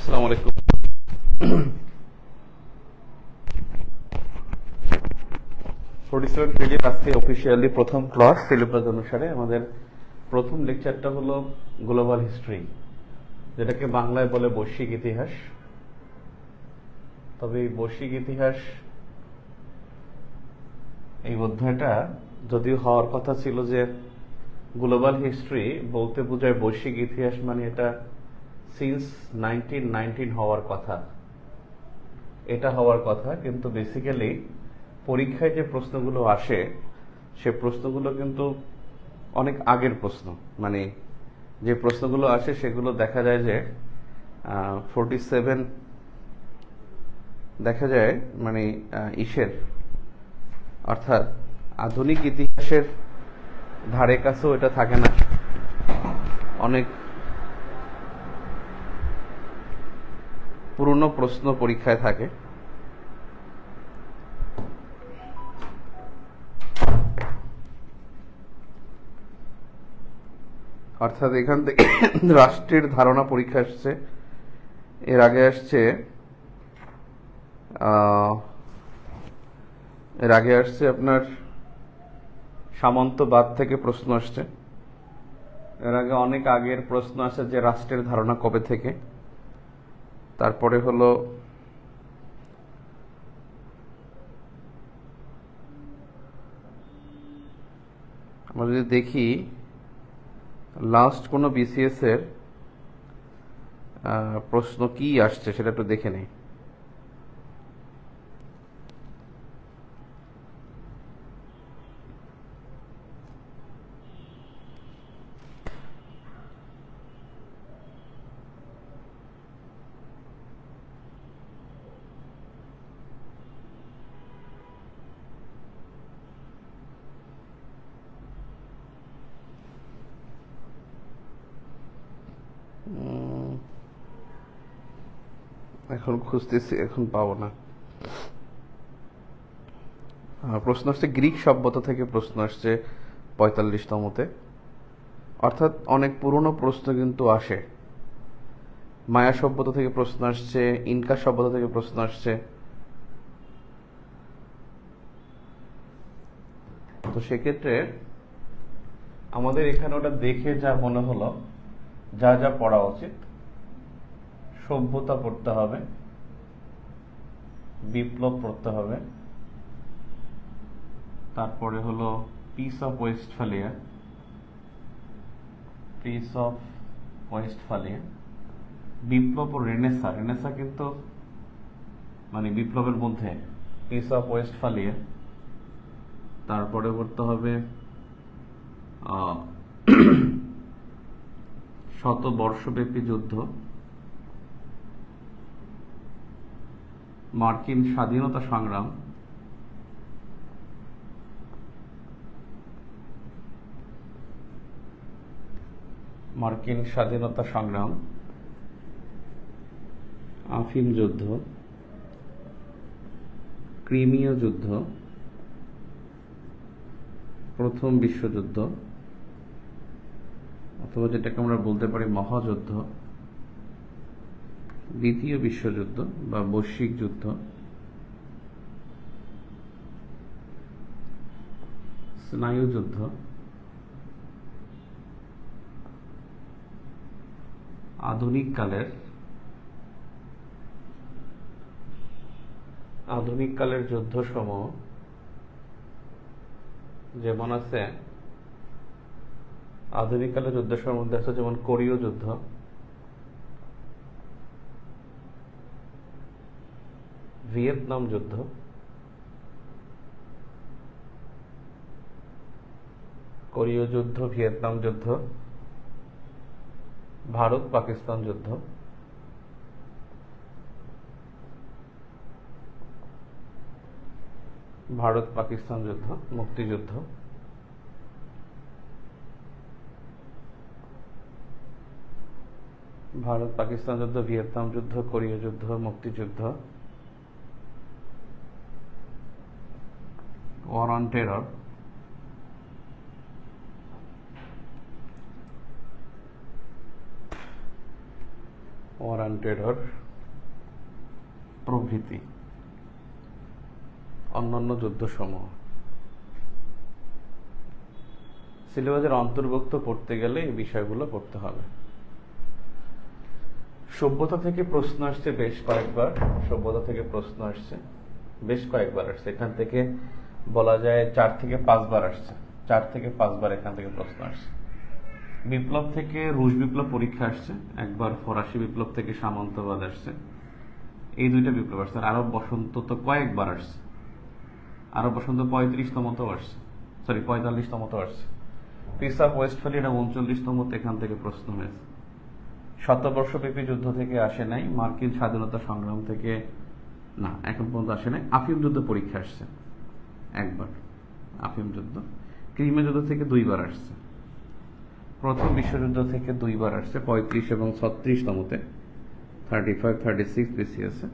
আসসালামু আলাইকুম। 47 পেজের আজকে অফিসিয়ালি প্রথম ক্লাস সিলেবাস অনুসারে আমাদের প্রথম লেকচারটা হলো গ্লোবাল হিস্ট্রি, যেটাকে বাংলায় বলে বৈশ্বিক ইতিহাস। তবে এই বৈশ্বিক ইতিহাস এই অধ্যায়টা যদিও হওয়ার কথা ছিল যে গ্লোবাল হিস্ট্রি বলতে বোঝায় বৈশ্বিক ইতিহাস, মানে এটা সিন্স 1919 হওয়ার কথা, এটা হওয়ার কথা। কিন্তু বেসিক্যালি পরীক্ষায় যে প্রশ্নগুলো আসে সে প্রশ্নগুলো কিন্তু অনেক আগের প্রশ্ন। মানে যে প্রশ্নগুলো আসে সেগুলো দেখা যায় যে 47 দেখা যায় মানে ইসের অর্থাৎ আধুনিক ইতিহাসের ধারে কাছেও এটা থাকে না, অনেক পুরনো প্রশ্ন পরীক্ষায় থাকে। অর্থাৎ এখান থেকে রাষ্ট্রের ধারণা পরীক্ষা আসছে, এর আগে আসছে আপনার সামন্তবাদ থেকে প্রশ্ন আসছে। এর আগে অনেক আগের প্রশ্ন আসে যে রাষ্ট্রের ধারণা কবে থেকে। তারপরে হলো আমরা যদি দেখি লাস্ট কোনো বিসিএস এর প্রশ্ন কি আসছে সেটা একটু দেখে নেই। এখন খুঁজতেছি, এখন পাবো না। প্রশ্ন আসছে গ্রিক সভ্যতা থেকে, প্রশ্ন আসছে 45তমতে। অর্থাৎ অনেক পুরনো প্রশ্ন কিন্তু আসে। মায়া সভ্যতা থেকে প্রশ্ন আসছে, ইনকা সভ্যতা থেকে প্রশ্ন আসছে। তো সেক্ষেত্রে আমাদের এখানে ওটা দেখে যা মনে হলো, যা যা পড়া উচিত, সভ্যতা পড়তে হবে, বিপ্লব পড়তে হবে, তারপরে হলো পিস অফ ওয়েস্টফালিয়া, বিপ্লব ও রেনেসা। রেনেসা কিন্তু মানে বিপ্লবের মধ্যে, পিস অফ ওয়েস্টফালিয়া। তারপরে পড়তে হবে শতবর্ষব্যাপী যুদ্ধ, মার্কিন স্বাধীনতা সংগ্রাম, আফিম যুদ্ধ, ক্রিমিয়া যুদ্ধ, প্রথম বিশ্বযুদ্ধ অথবা যেটাকে আমরা বলতে পারি মহাযুদ্ধ, দ্বিতীয় বিশ্বযুদ্ধ বা বৈশ্বিক যুদ্ধ, স্নায়ুযুদ্ধ, আধুনিক কালের যুদ্ধ সমূহ, যেমন আছে আধুনিক কালের যুদ্ধ সমূহ মধ্যে আছে যেমন কোরীয় যুদ্ধ, ভিয়েতনাম যুদ্ধ, ভিয়েতনাম যুদ্ধ, ভারত পাকিস্তান যুদ্ধ, মুক্তিযুদ্ধ, ভিয়েতনাম যুদ্ধ, কোরীয় যুদ্ধ, মুক্তিযুদ্ধ, war on terror, war and terror প্রভৃতি অন্যান্য যুদ্ধসমূহ সিলেবাসের অন্তর্ভুক্ত পড়তে গেলে এই বিষয়গুলো পড়তে হবে। সভ্যতা থেকে প্রশ্ন আসছে বেশ কয়েকবার, আসছে এখান থেকে বলা যায় 4 থেকে 5 বার আসছে, 4 থেকে 5 বার এখান থেকে প্রশ্ন আসছে। বিপ্লব থেকে রুশ বিপ্লব পরীক্ষা আসছে একবার, ফরাসি বিপ্লব থেকে সামন্তবাদ আসছে, এই দুইটা বিপ্লব আসছে। আরব বসন্ত তো কয়েকবার আসছে, আরব বসন্ত 35তমতেও আসছে, 45তমতেও আসছে। পিস অফ ওয়েস্টফালিয়া 39তম, এখান থেকে প্রশ্ন হয়েছে। শতবর্ষব্যাপী যুদ্ধ থেকে আসে নাই, মার্কিন স্বাধীনতা সংগ্রাম থেকে না, এখন পর্যন্ত আসে নাই। আফিম যুদ্ধ পরীক্ষা আসছে একবার, আফিম যুদ্ধ। ক্রিমিয়া যুদ্ধ থেকে 2 বার আসছে। প্রথম বিশ্বযুদ্ধ থেকে 2 বার আসছে, 35 এবং 36তমতে, 35, 36 বিসিএসে।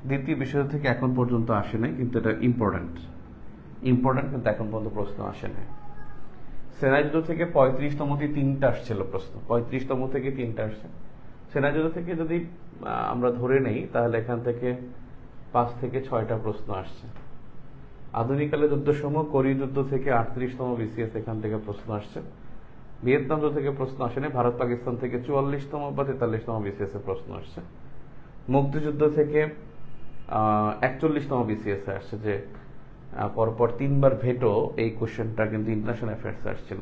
দ্বিতীয় বিশ্বযুদ্ধ থেকে এখন পর্যন্ত আসে নাই, কিন্তু এটা ইম্পর্টেন্ট, কিন্তু এখন পর্যন্ত প্রশ্ন আসে নাই। সেনা যুদ্ধ থেকে 35তমতে 3টা আসছিল প্রশ্ন, 35তম থেকে 3টা আসছে। সেনা যুদ্ধ থেকে যদি আমরা ধরে নেই তাহলে এখান থেকে 5 থেকে 6টা প্রশ্ন আসছে। আধুনিককালের যুদ্ধসমূহ, কোরিয়া যুদ্ধ থেকে 38তম বিসিএস, এখান থেকে প্রশ্ন আসছে। ভিয়েতনাম যুদ্ধ থেকে প্রশ্ন আসে নাই, ভারত পাকিস্তান থেকে 44তম বা 43তম বিসিএস এ প্রশ্ন আসছে। মুক্তিযুদ্ধ থেকে 41তম বিসিএস এ আসছে, যে পরপর 3 বার ভেটো, এই কোশ্চেনটা কিন্তু ইন্টারন্যাশনাল অ্যাফেয়ার্স আসছিল।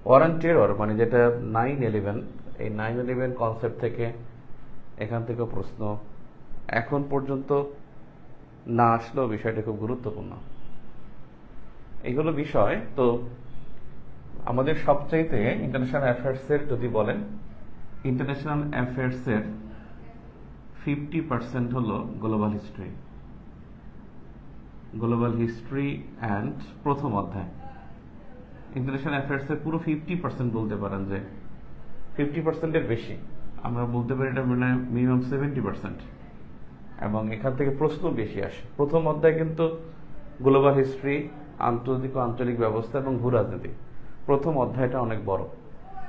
ওয়ার অ্যান্ড টেরর মানে যেটা 9/11, এই 9/11 কনসেপ্ট থেকে এখান থেকে প্রশ্ন এখন পর্যন্ত না আসলেও বিষয়টা খুব গুরুত্বপূর্ণ। এইগুলো বিষয়। তো আমাদের সবচাইতে ইন্টারন্যাশনাল অ্যাফেয়ার্সের যদি বলেন, ইন্টারন্যাশনাল অ্যাফেয়ার্সের 50% হলো গ্লোবাল হিস্ট্রি, অ্যান্ড প্রথম অধ্যায়। ইন্টারন্যাশনাল অ্যাফেয়ার্সের পুরো 50% বলতে পারেন, যে 50%-এর বেশি, আমরা বলতে পারি এটা মানে মিনিমাম 70%, এবং এখান থেকে প্রশ্ন বেশি আসে। প্রথম অধ্যায় কিন্তু গ্লোবাল হিস্ট্রি, আন্তর্জাতিক ও আঞ্চলিক ব্যবস্থা এবং ভূ রাজনীতি, প্রথম অধ্যায়টা অনেক বড়,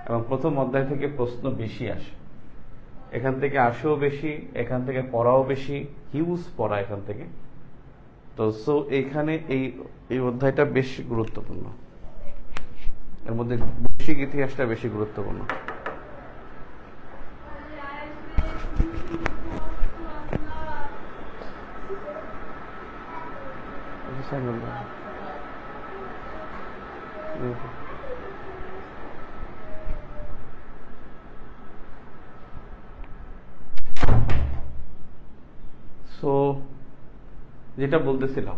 এবং প্রথম অধ্যায় থেকে প্রশ্ন বেশি আসে। এখান থেকে আসেও বেশি, এখান থেকে পড়াও বেশি, হিউজ পড়া এখান থেকে। তো সো এইখানে এই অধ্যায়টা বেশ গুরুত্বপূর্ণ, এর মধ্যে বৈশ্বিক ইতিহাসটা বেশি গুরুত্বপূর্ণ। সো যেটা বলতেছিলাম,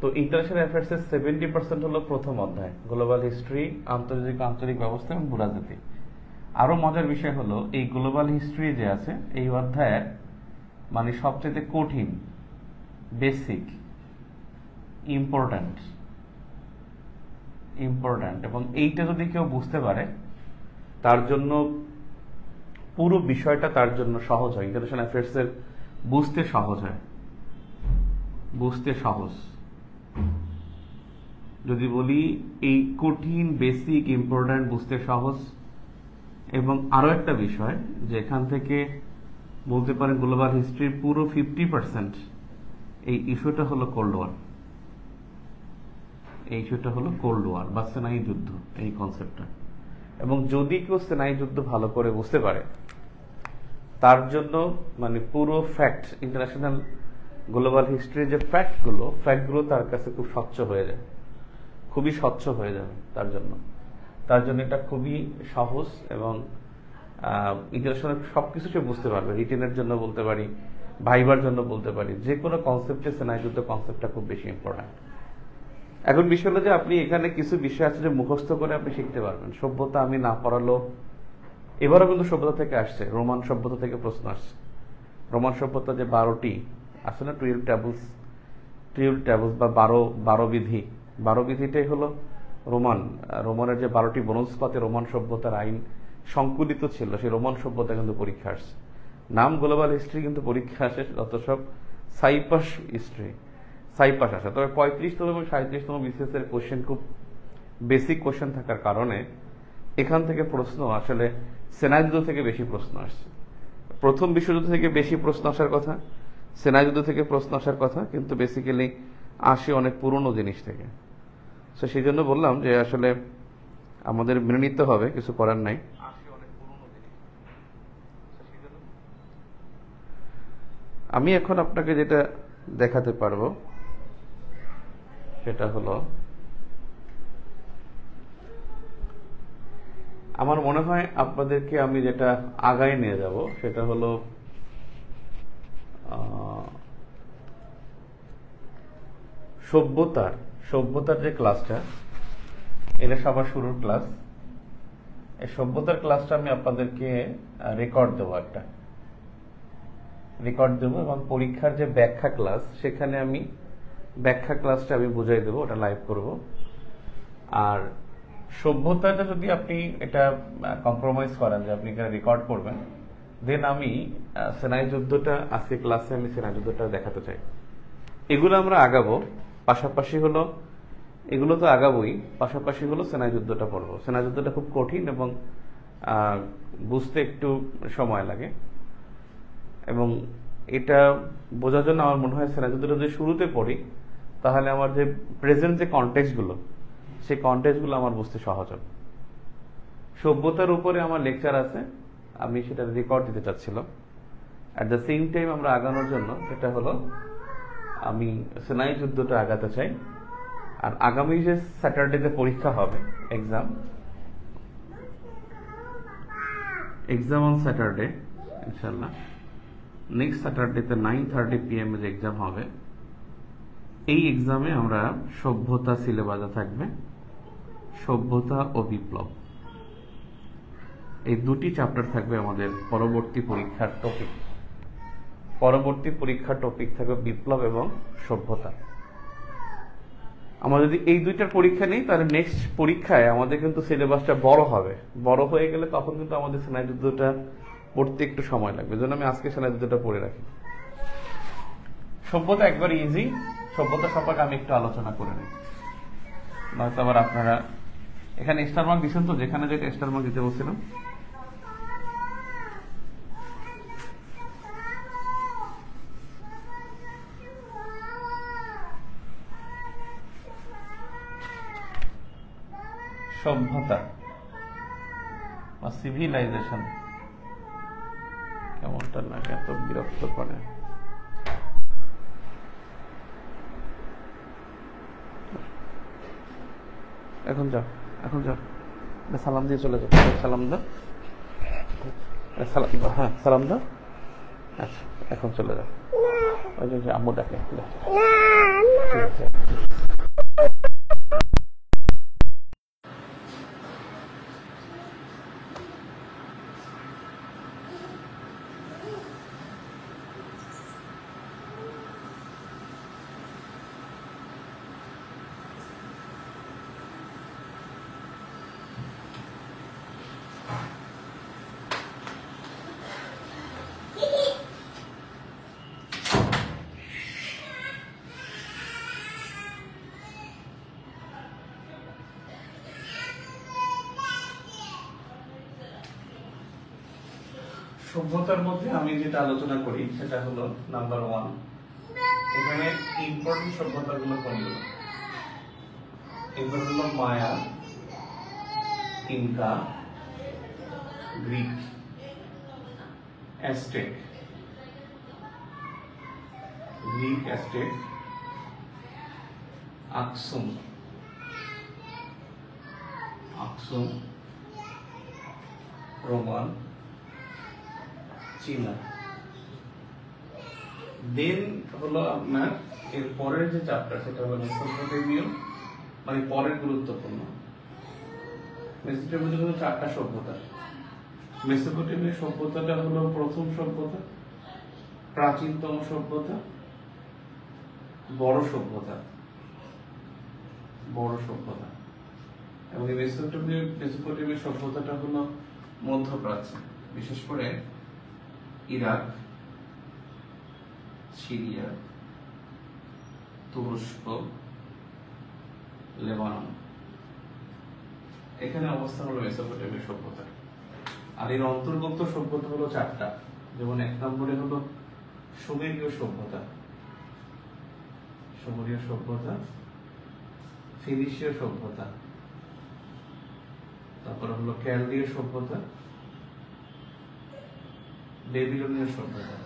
তো ইন্টারন্যাশনাল অ্যাফেয়ার্সের 70% হলো প্রথম অধ্যায়, গ্লোবাল হিস্ট্রি, আঞ্চলিক ব্যবস্থা এবং ভূ রাজনীতি। আরো মজার বিষয় হলো, এই গ্লোবাল হিস্ট্রি যে আছে এই অধ্যায়ের মানে সবচেয়ে কঠিন, বেসিক, ইম্পর্ট্যান্ট, এবং এইটা যদি কেউ বুঝতে পারে তার জন্য পুরো বিষয়টা তার জন্য সহজ হয়। ইন্টারন্যাশনাল অ্যাফেয়ার্সের বুঝতে সহজ হয়, যদি বলি এই কঠিন, বেসিক, ইম্পর্ট্যান্ট, বুঝতে সহজ। এবং আরো একটা বিষয়, যে এখান থেকে বলতে পারেন গ্লোবাল হিস্ট্রির পুরো 50% এই ইস্যুটা হলো কোল্ড ওয়ার, বা সেনাই যুদ্ধ, এই কনসেপ্টটা। এবং যদি কেউ সেনাই যুদ্ধ ভালো করে বুঝতে পারে, তার জন্য মানে পুরো ফ্যাক্ট, ইন্টারন্যাশনাল গ্লোবাল হিস্ট্রির যে ফ্যাক্টগুলো তার কাছে খুব স্বচ্ছ হয়ে যায়, খুবই স্বচ্ছ হয়ে যাবে তার জন্য এটা খুবই সহজ। এবং ইন্টারন্যাশনাল সবকিছু সে বুঝতে পারবে। রিটেনের জন্য বলতে পারি, ভাইবার জন্য বলতে পারি, যে কোনো কনসেপ্টে সেনাই যুদ্ধ কনসেপ্টটা খুব বেশি ইম্পর্টেন্ট। এখন বিষয় হলো যে আপনি এখানে কিছু বিষয় আছে যে মুখস্থ করে আপনি শিখতে পারবেন। সভ্যতা আমি না পড়ালো, এবারও কিন্তু সভ্যতা থেকে আসছে, রোমান সভ্যতা থেকে প্রশ্ন আসছে। রোমান সভ্যতা যে 12টি আছে না, 12 ট্যাবলস বা 12 বিধি, 12 বিধিটাই হলো রোমানের যে 12টি ব্রোঞ্জ পাতে রোমান সভ্যতার আইন সংকলিত ছিল, সেই রোমান সভ্যতা কিন্তু পরীক্ষা আসছে। নাম গ্লোবাল হিস্ট্রি, কিন্তু পরীক্ষা আসে যত সব সাইপাস আসে। তবে 35তম এবং 37তম বিসিএস এর কোশ্চেন খুব বেসিক কোশ্চেন থাকার কারণে এখান থেকে প্রশ্ন আসলে সেনাই যুদ্ধ থেকে বেশি প্রশ্ন আসছে। প্রথম বিশ্বযুদ্ধ থেকে বেশি প্রশ্ন আসার কথা, সেনা যুদ্ধ থেকে প্রশ্ন আসার কথা, কিন্তু বেসিক্যালি আসে অনেক পুরনো জিনিস থেকে। তো সেই জন্য বললাম যে আসলে আমাদের মেনে নিতে হবে, কিছু করার নাই। আমি এখন আপনাকে যেটা দেখাতে পারবো সেটা হলো, আমার মনে হয় আপনাদেরকে আমি যেটা আগায় নিয়ে যাব সেটা হলো সভ্যতার যে ক্লাসটা, এটা সবার শুরুর ক্লাস। এই সভ্যতার ক্লাসটা আমি আপনাদেরকে রেকর্ড দেবো, একটা রেকর্ড দেবো, এবং পরীক্ষার যে ব্যাখ্যা ক্লাস, সেখানে আমি ব্যাখ্যা ক্লাসটা আমি বুঝাই দেবো, ওটা লাইভ করব। আর সভ্যতাটা যদি আপনি এটা কম্প্রোমাইজ করেন যে আপনি এখানে রেকর্ড করবেন, দেন আমি সেনাই যুদ্ধটা আজকে ক্লাসে আমি সেনাই যুদ্ধটা দেখাতে চাই। এগুলো আমরা আগাবো, পাশাপাশি হলো এগুলো তো আগাবোই, পাশাপাশি হলো সেনাই যুদ্ধটা পড়বো। সেনাই যুদ্ধটা খুব কঠিন এবং বুঝতে একটু সময় লাগে, এবং এটা বোঝার জন্য আমার মনে হয় সেনাই যুদ্ধটা যদি শুরুতে পড়ি, তাহলে আমার যে প্রেজেন্ট যে কন্টেক্সটগুলো, সেই কন্টেক্সটগুলো আমার বুঝতে সহজ হবে। সভ্যতার উপরে আমার লেকচার আছে, আমি সেটা রেকর্ড দিতে চাচ্ছিলাম। অ্যাট দ্য সেম টাইম আমরা আগানোর জন্য এটা হলো, আমি সেনাই যুদ্ধটা আগাতে চাই। আর আগামী যে স্যাটারডেতে পরীক্ষা হবে, এক্সাম অন স্যাটারডে ইনশাল্লাহ, নেক্সট স্যাটারডেতে 9:30 PM যে এক্সাম হবে, এই এক্সামে আমরা সভ্যতা সিলেবাসে থাকবে, সভ্যতা ও বিপ্লব, এই দুটি চ্যাপ্টার থাকবে আমাদের পরবর্তী পরীক্ষার টপিক। পরবর্তী পরীক্ষার টপিক থাকবে বিপ্লব এবং সভ্যতা। আমরা যদি এই দুইটার পরীক্ষা নেই, তাহলে নেক্সট পরীক্ষায় আমাদের কিন্তু সিলেবাসটা বড় হবে। বড় হয়ে গেলে তখন কিন্তু আমাদের সেনাই যুদ্ধটা পড়তে একটু সময় লাগবে, জন্য আমি আজকে সেনাই যুদ্ধটা পড়ে রাখি। সভ্যতা একবার ইজি, সভ্যতা সম্পর্কে আমি একটু আলোচনা করে নিই, নয়তো আবার আপনারা এখানে স্টার মার্ক দিচ্ছেন, তো যেখানে যেটা স্টার মার্ক দিতে বলছিলাম। সভ্যতা বা সিভিলাইজেশন, কেমনটা লাগে, এত বিরক্ত করে। এখন যাও, এখন যাও, সালাম দিয়ে চলে যাও, সালাম দাও, হ্যাঁ সালাম দাও। আচ্ছা এখন চলে যাও, ওই যে আম্মু ডাকে। সভ্যতার মধ্যে আমি যেটা আলোচনা করি সেটা হলো নাম্বার 1, এখানে ইম্পর্টেন্ট সভ্যতাগুলো কোনগুলো? এগুলো হলো মায়া, Inca, Greek, Aztec, Aksum, Roman, চীনা। দেন হলো আপনার এর পরের যে চ্যাপ্টার, সেটা হলো মেসোপটেমিয়, মানে পরের গুরুত্বপূর্ণ। মেসোপটেমিয় হলো 4টা সভ্যতা। মেসোপটেমিয় সভ্যতাটা হলো প্রথম সভ্যতা, প্রাচীনতম সভ্যতা, বড় সভ্যতা, এবং এই মেসোপটেমিয় সভ্যতাটা হলো মধ্যপ্রাচ্য, বিশেষ করে ইরাক, সিরিয়া, তুরস্ক, লেবানন, এখানে অবস্থান হলো মেসোপটেমিয় সভ্যতা। আর এর অন্তর্গত সভ্যতা হলো 4টা, যেমন 1 নম্বরে হলো সুমেরীয় সভ্যতা, সুমেরীয় সভ্যতা, ফিনিশীয় সভ্যতা, তারপর হলো ক্যালদীয় সভ্যতা, বেবিলনীয় সভ্যতা,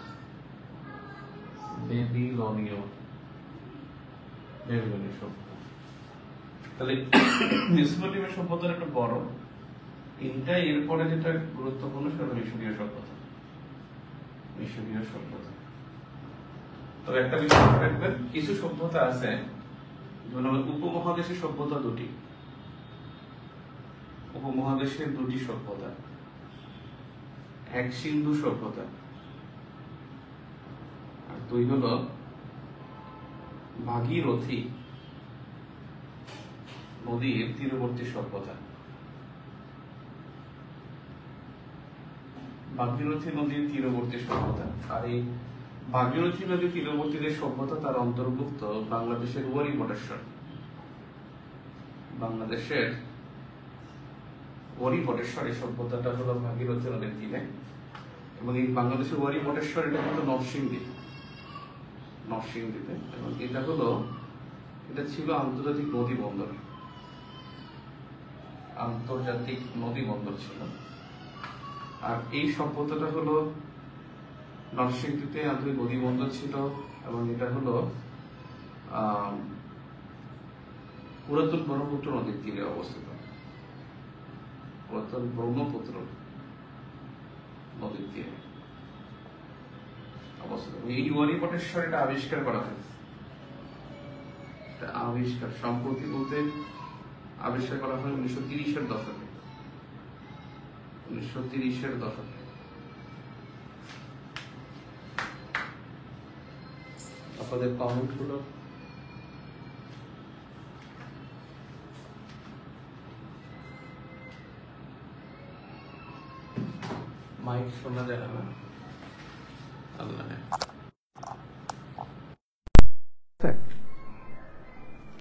বেবিলনীয় সভ্যতা। তাহলে মেসোপটেমিয়া সভ্যতার একটা বড় তিনটা, এরপরে যেটা গুরুত্বপূর্ণ সেটা মিশরীয় সভ্যতা, মিশরীয় সভ্যতা। তবে একটা বিষয় মনে রাখবেন, কিছু সভ্যতা আছে যেমন উপমহাদেশের সভ্যতা দুটি, উপমহাদেশের দুটি সভ্যতা, এক সিন্ধু সভ্যতা আর দুই হলো ভাগীরথী নদীর তীরবর্তী সভ্যতা। ভাগীরথী নদীর তীরবর্তী সভ্যতা, আর এই ভাগীরথী নদীর তীরবর্তী যে সভ্যতা তার অন্তর্ভুক্ত বাংলাদেশের ওয়ারি বটেশ্বর, বাংলাদেশের ওয়ারি বটেশ্বর এই সভ্যতাটা হলো ভাগীরথী নদীর তীরে, এবং এই বাংলাদেশের ওয়ারি বটেশ্বর এটা হলো নরসিংদীতে, এবং এটা ছিল আন্তর্জাতিক নদী বন্দর, আন্তর্জাতিক নদী বন্দর ছিল। আর এই সভ্যতাটা হলো নরসিংদীতে আন্তর্জাতিক নদী বন্দর ছিল, এবং এটা হলো পুরাতন ব্রহ্মপুত্র নদীর তীরে অবস্থিত, পুরাতন ব্রহ্মপুত্র নদীর তীরে অবস্থিত। এই ওয়ারি বটেশ্বর এটা আবিষ্কার করা হয়েছে, আবিষ্কার সম্প্রতি বলতে আবিষ্কার করা হয় 1930-এর দশকে, 1930-এর দশকে। আপনাদের কমেন্ট গুলো মাইক শোনা যায় না, আল্লাহ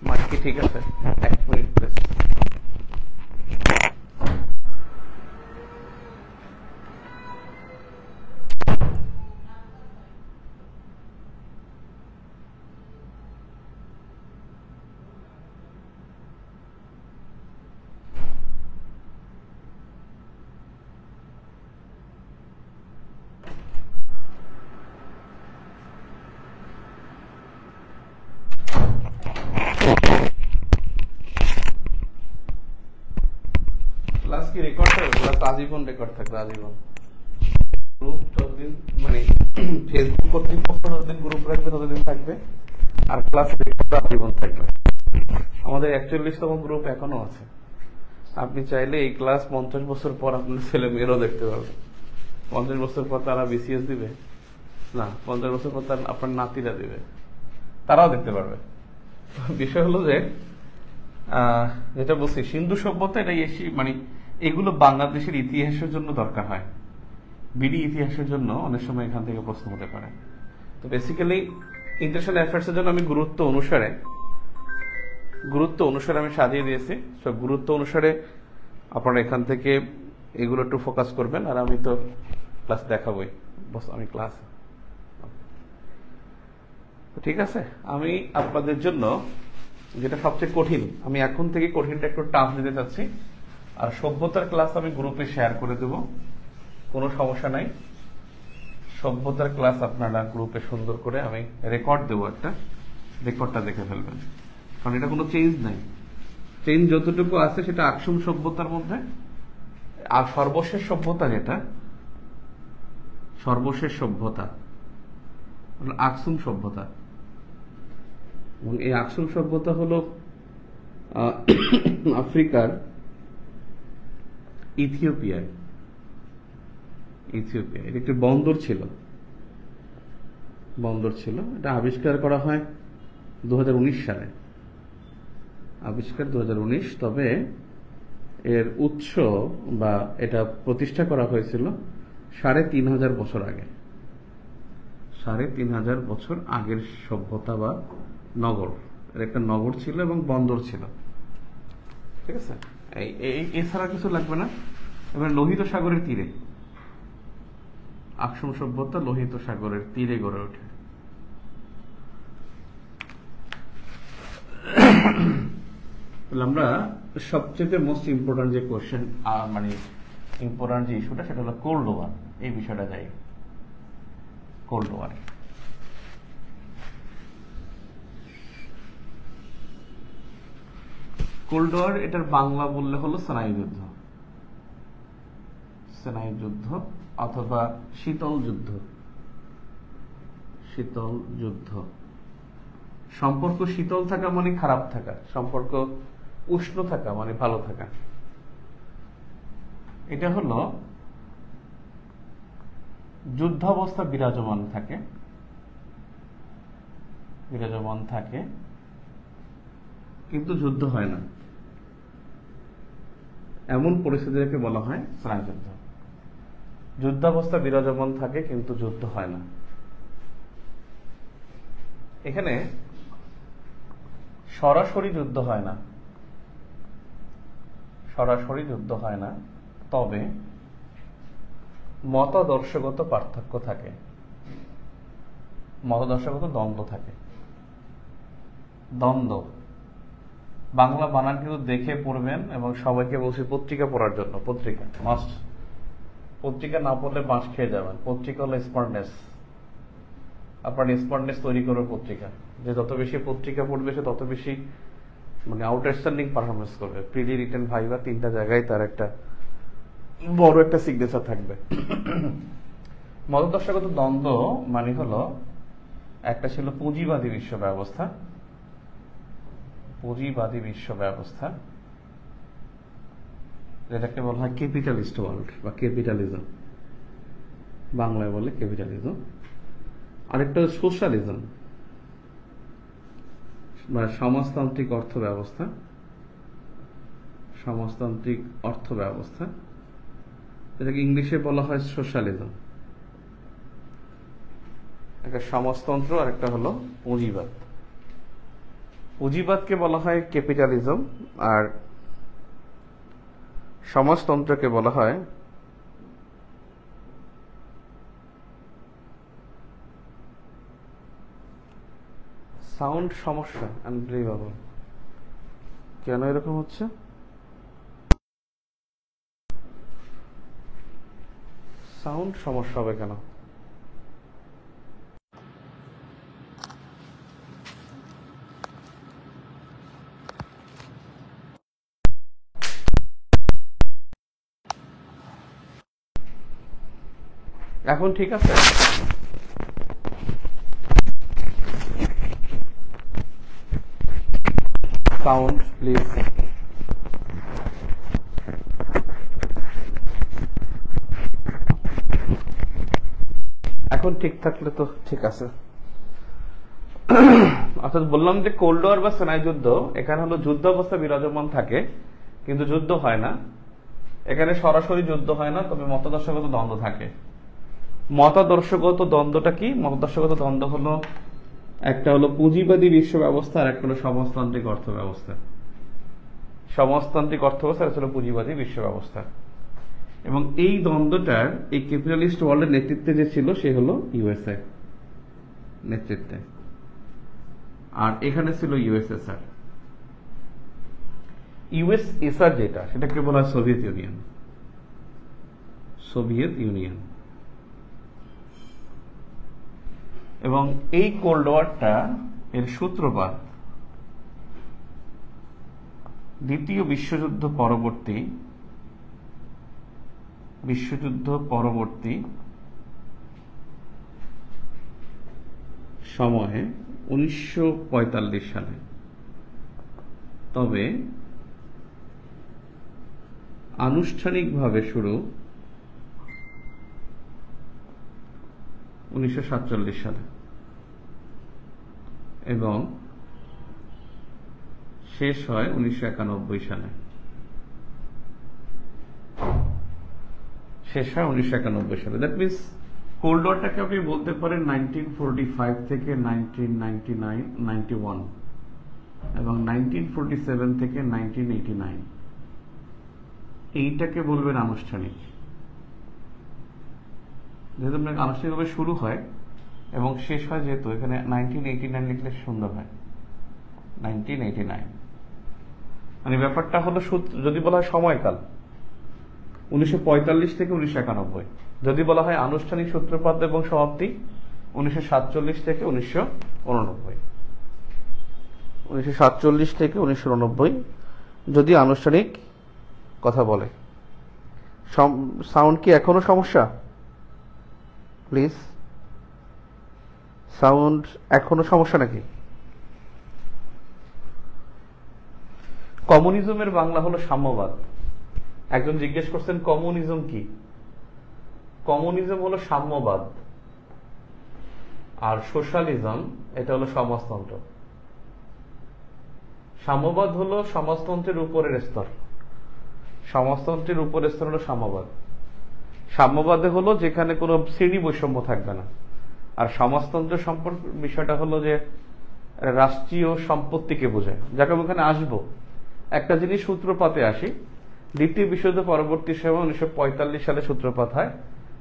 মাইক কি ঠিক আছে? 1 মিনিট প্লিজ। ক্লাস কি রেকর্ড থাকবে? ক্লাস আজীবন রেকর্ড থাকবে, আজীবন। গ্রুপ যতদিন মানে ফেসবুক কর্তৃপক্ষ যতদিন গ্রুপ রাখবে ততদিন থাকবে, আর ক্লাস রেকর্ড আজীবন থাকবে। আমাদের 41তম গ্রুপ এখনো আছে। আপনি চাইলে এই ক্লাস 50 বছর পর আপনার ছেলে মেয়েরাও দেখতে পারবে। 50 বছর পর তারা বিসিএস দিবে না, 50 বছর পর তার আপনার নাতিরা দিবে, তারাও দেখতে পারবে। বিষয় হলো যে যেটা বলছি সিন্ধু সভ্যতা, এটা মানে এগুলো বাংলাদেশের ইতিহাসের জন্য দরকার হয়, বিডি ইতিহাসের জন্য অনেক সময় এখান থেকে প্রশ্ন হতে পারে। তো বেসিক্যালি ইন্টারন্যাশনাল অ্যাফেয়ার্স এর জন্য আমি গুরুত্ব অনুসারে আমি সাজিয়ে দিয়েছি। সব গুরুত্ব অনুসারে আপনারা এখান থেকে এগুলো একটু ফোকাস করবেন, আর আমি তো ক্লাস দেখাবই, আমি ক্লাস ঠিক আছে। আমি আপনাদের জন্য যেটা সবচেয়ে কঠিন, আমি এখন থেকে কঠিনটা একটু টাফ দিতে চাচ্ছি, আর সভ্যতার ক্লাস আমি গ্রুপে শেয়ার করে দেব, কোনো সমস্যা নাই। সভ্যতার ক্লাস আপনারা গ্রুপে সুন্দর করে আমি রেকর্ড দেবো, একটা রেকর্ডটা দেখে ফেলবেন, কারণ এটা কোনো চেঞ্জ নাই। চেঞ্জ যতটুকু আছে সেটা আকসুম সভ্যতার মধ্যে, আর সর্বশেষ সভ্যতা যেটা আকসুম সভ্যতা, এবং এই আকসুম সভ্যতা হলো আফ্রিকার ইথিওপিয়ায় এটা একটি বন্দর ছিল। এটা আবিষ্কার করা হয় 2019 সালে, 2019। তবে এর উৎস বা এটা প্রতিষ্ঠা করা হয়েছিল 3500 বছর আগে, 3500 বছর আগের সভ্যতা বা নগর। এর একটা নগর ছিল এবং বন্দর ছিল, ঠিক আছে। এছাড়া কিছু লাগবে না। এবার লোহিত সাগরের তীরে আকসুম সভ্যতা লোহিত সাগরের তীরে গড়ে ওঠে। আমরা সবচেয়ে মোস্ট ইম্পর্টেন্ট যে কোশ্চেন, মানে ইম্পর্টেন্ট যে ইস্যুটা, সেটা হলো কোল্ড ওয়ার। এই বিষয়টা যাই, কোল্ড ওয়ার। কোল্ড ওয়ার এটার বাংলা বললে হলো স্নায়ু যুদ্ধ, স্নায়ু যুদ্ধ অথবা শীতল যুদ্ধ। শীতল যুদ্ধ, সম্পর্ক শীতল থাকা মানে খারাপ থাকা, সম্পর্ক উষ্ণ থাকা মানে ভালো থাকা। এটা হলো যুদ্ধাবস্থা বিরাজমান থাকে, বিরাজমান থাকে কিন্তু যুদ্ধ হয় না, এমন পরিস্থিতিকে বলা হয় স্নায়ুযুদ্ধ। যুদ্ধাবস্থা বিরাজমান থাকে কিন্তু যুদ্ধ হয় না। এখানে সরাসরি যুদ্ধ হয় না, সরাসরি যুদ্ধ হয় না, তবে মতাদর্শগত পার্থক্য থাকে, মতাদর্শগত দ্বন্দ্ব থাকে। দ্বন্দ্ব বাংলা বানান কিন্তু দেখে পড়বেন, এবং সবাইকে বলছি পত্রিকা পড়ার জন্য। পত্রিকা মাস্ট, পত্রিকা না পড়লে বাঁশ খেয়ে যাবেন। পত্রিকা হলো স্মার্টনেস, আপনার স্মার্টনেস তৈরি করবে পত্রিকা। যে যত বেশি পত্রিকা পড়বে সে তত বেশি মানে আউটস্ট্যান্ডিং পারফরমেন্স করবে। প্রিলি, রিটেন, ভাইভা তিনটা জায়গায় তার একটা বড় একটা সিগনেচার থাকবে। মতাদর্শগত দ্বন্দ্ব মানে হলো, একটা ছিল পুঁজিবাদী বিশ্ব ব্যবস্থা, পুঁজিবাদী বিশ্ব ব্যবস্থা, যেটাকে বলা হয় ক্যাপিটালিস্ট ওয়ার্ল্ড বা ক্যাপিটালিজম, বাংলায় বলে ক্যাপিটালিজম। আরেকটা সোশ্যালিজম বা সমাজতান্ত্রিক অর্থ ব্যবস্থা, সমাজতান্ত্রিক অর্থ ব্যবস্থা, যেটাকে ইংলিশে বলা হয় সোশ্যালিজম। একটা সমাজতন্ত্র আর একটা হলো পুঁজিবাদ। পুঁজিবাদকে বলা হয় ক্যাপিটালিজম, আর সমাজতন্ত্রকে বলা হয় সাউন্ড সমস্যা। আনবিলিভেবল, কেন এরকম হচ্ছে? সাউন্ড সমস্যা হবে কেন? এখন ঠিক আছে? Sound please. এখন ঠিক থাকলে তো ঠিক আছে। অর্থাৎ বললাম যে কোল্ড ওয়ার বা স্নায়ু যুদ্ধ, এখানে হলো যুদ্ধ অবস্থা বিরাজমান থাকে কিন্তু যুদ্ধ হয় না। এখানে সরাসরি যুদ্ধ হয় না, তবে মতাদর্শগত দ্বন্দ্ব থাকে। মতাদর্শগত দ্বন্দ্বটা কি? মতাদর্শগত দ্বন্দ্ব হলো, একটা হলো পুঁজিবাদী বিশ্ব ব্যবস্থা আর একটা হলো সমাজতান্ত্রিক অর্থ ব্যবস্থা। সমাজতান্ত্রিক অর্থ ব্যবস্থা আর হলো পুঁজিবাদী বিশ্ব ব্যবস্থা। এবং এই দ্বন্দ্বটার এই ক্যাপিটালিস্ট ওয়ার্ল্ডের নেতৃত্বে যে ছিল সে হলো ইউএসএ নেতৃত্বে, আর এখানে ছিল ইউএসএসআর। ইউএসএসআর যেটা, সেটাকে বলা হয় সোভিয়েত ইউনিয়ন। Soviet union. এবং এই কোল্ড ওয়ারটা এর সূত্রপাত দ্বিতীয় বিশ্বযুদ্ধ পরবর্তী সময়ে 1945 সালে। তবে আনুষ্ঠানিকভাবে শুরু 1947 সালে এবং শেষ হয় 1991 সালে। দ্যাট মিনস কোল্ড ওয়ারটাকে আপনি বলতে পারেন 1945 থেকে 1991 এবং 1947 থেকে 1989, এইটাকে বলবেন আনুষ্ঠানিক। যেহেতু আনুষ্ঠানিকভাবে শুরু হয় এবং শেষ হয়, যেহেতু এখানে 1989 লিখলে সুন্দর হয়, 1989। মানে ব্যাপারটা হলো যদি বলা হয় সময়কাল 1945 থেকে 1991, যদি বলা হয় আনুষ্ঠানিক সূত্রপাত এবং সমাপ্তি 1947 থেকে 1989, 1947 থেকে 1989 যদি আনুষ্ঠানিক কথা বলে। সাউন্ড কি এখনো সমস্যা? প্লিজ, সাউন্ড এখনো সমস্যা নাকি? কমিউনিজমের বাংলা হলো সাম্যবাদ। একজন জিজ্ঞেস করছেন কমিউনিজম কি? কমিউনিজম হলো সাম্যবাদ, আর সোশ্যালিজম এটা হলো সমাজতন্ত্র। সাম্যবাদ হলো সমাজতন্ত্রের উপরের স্তর, সমাজতন্ত্রের উপরের স্তর হলো সাম্যবাদ। সাম্যবাদে হলো যেখানে কোনো শ্রেণী বৈষম্য থাকবে না, আর সমাজতন্ত্র সম্পর্ক বিষয়টা হলো যে রাষ্ট্রীয় সম্পত্তিকে বোঝায়। যাকে আমি এখানে আসবো, একটা জিনিস সূত্রপাতে আসি। দ্বিতীয় বিশ্বযুদ্ধ পরবর্তী সময় 1945 সালে সূত্রপাত হয়,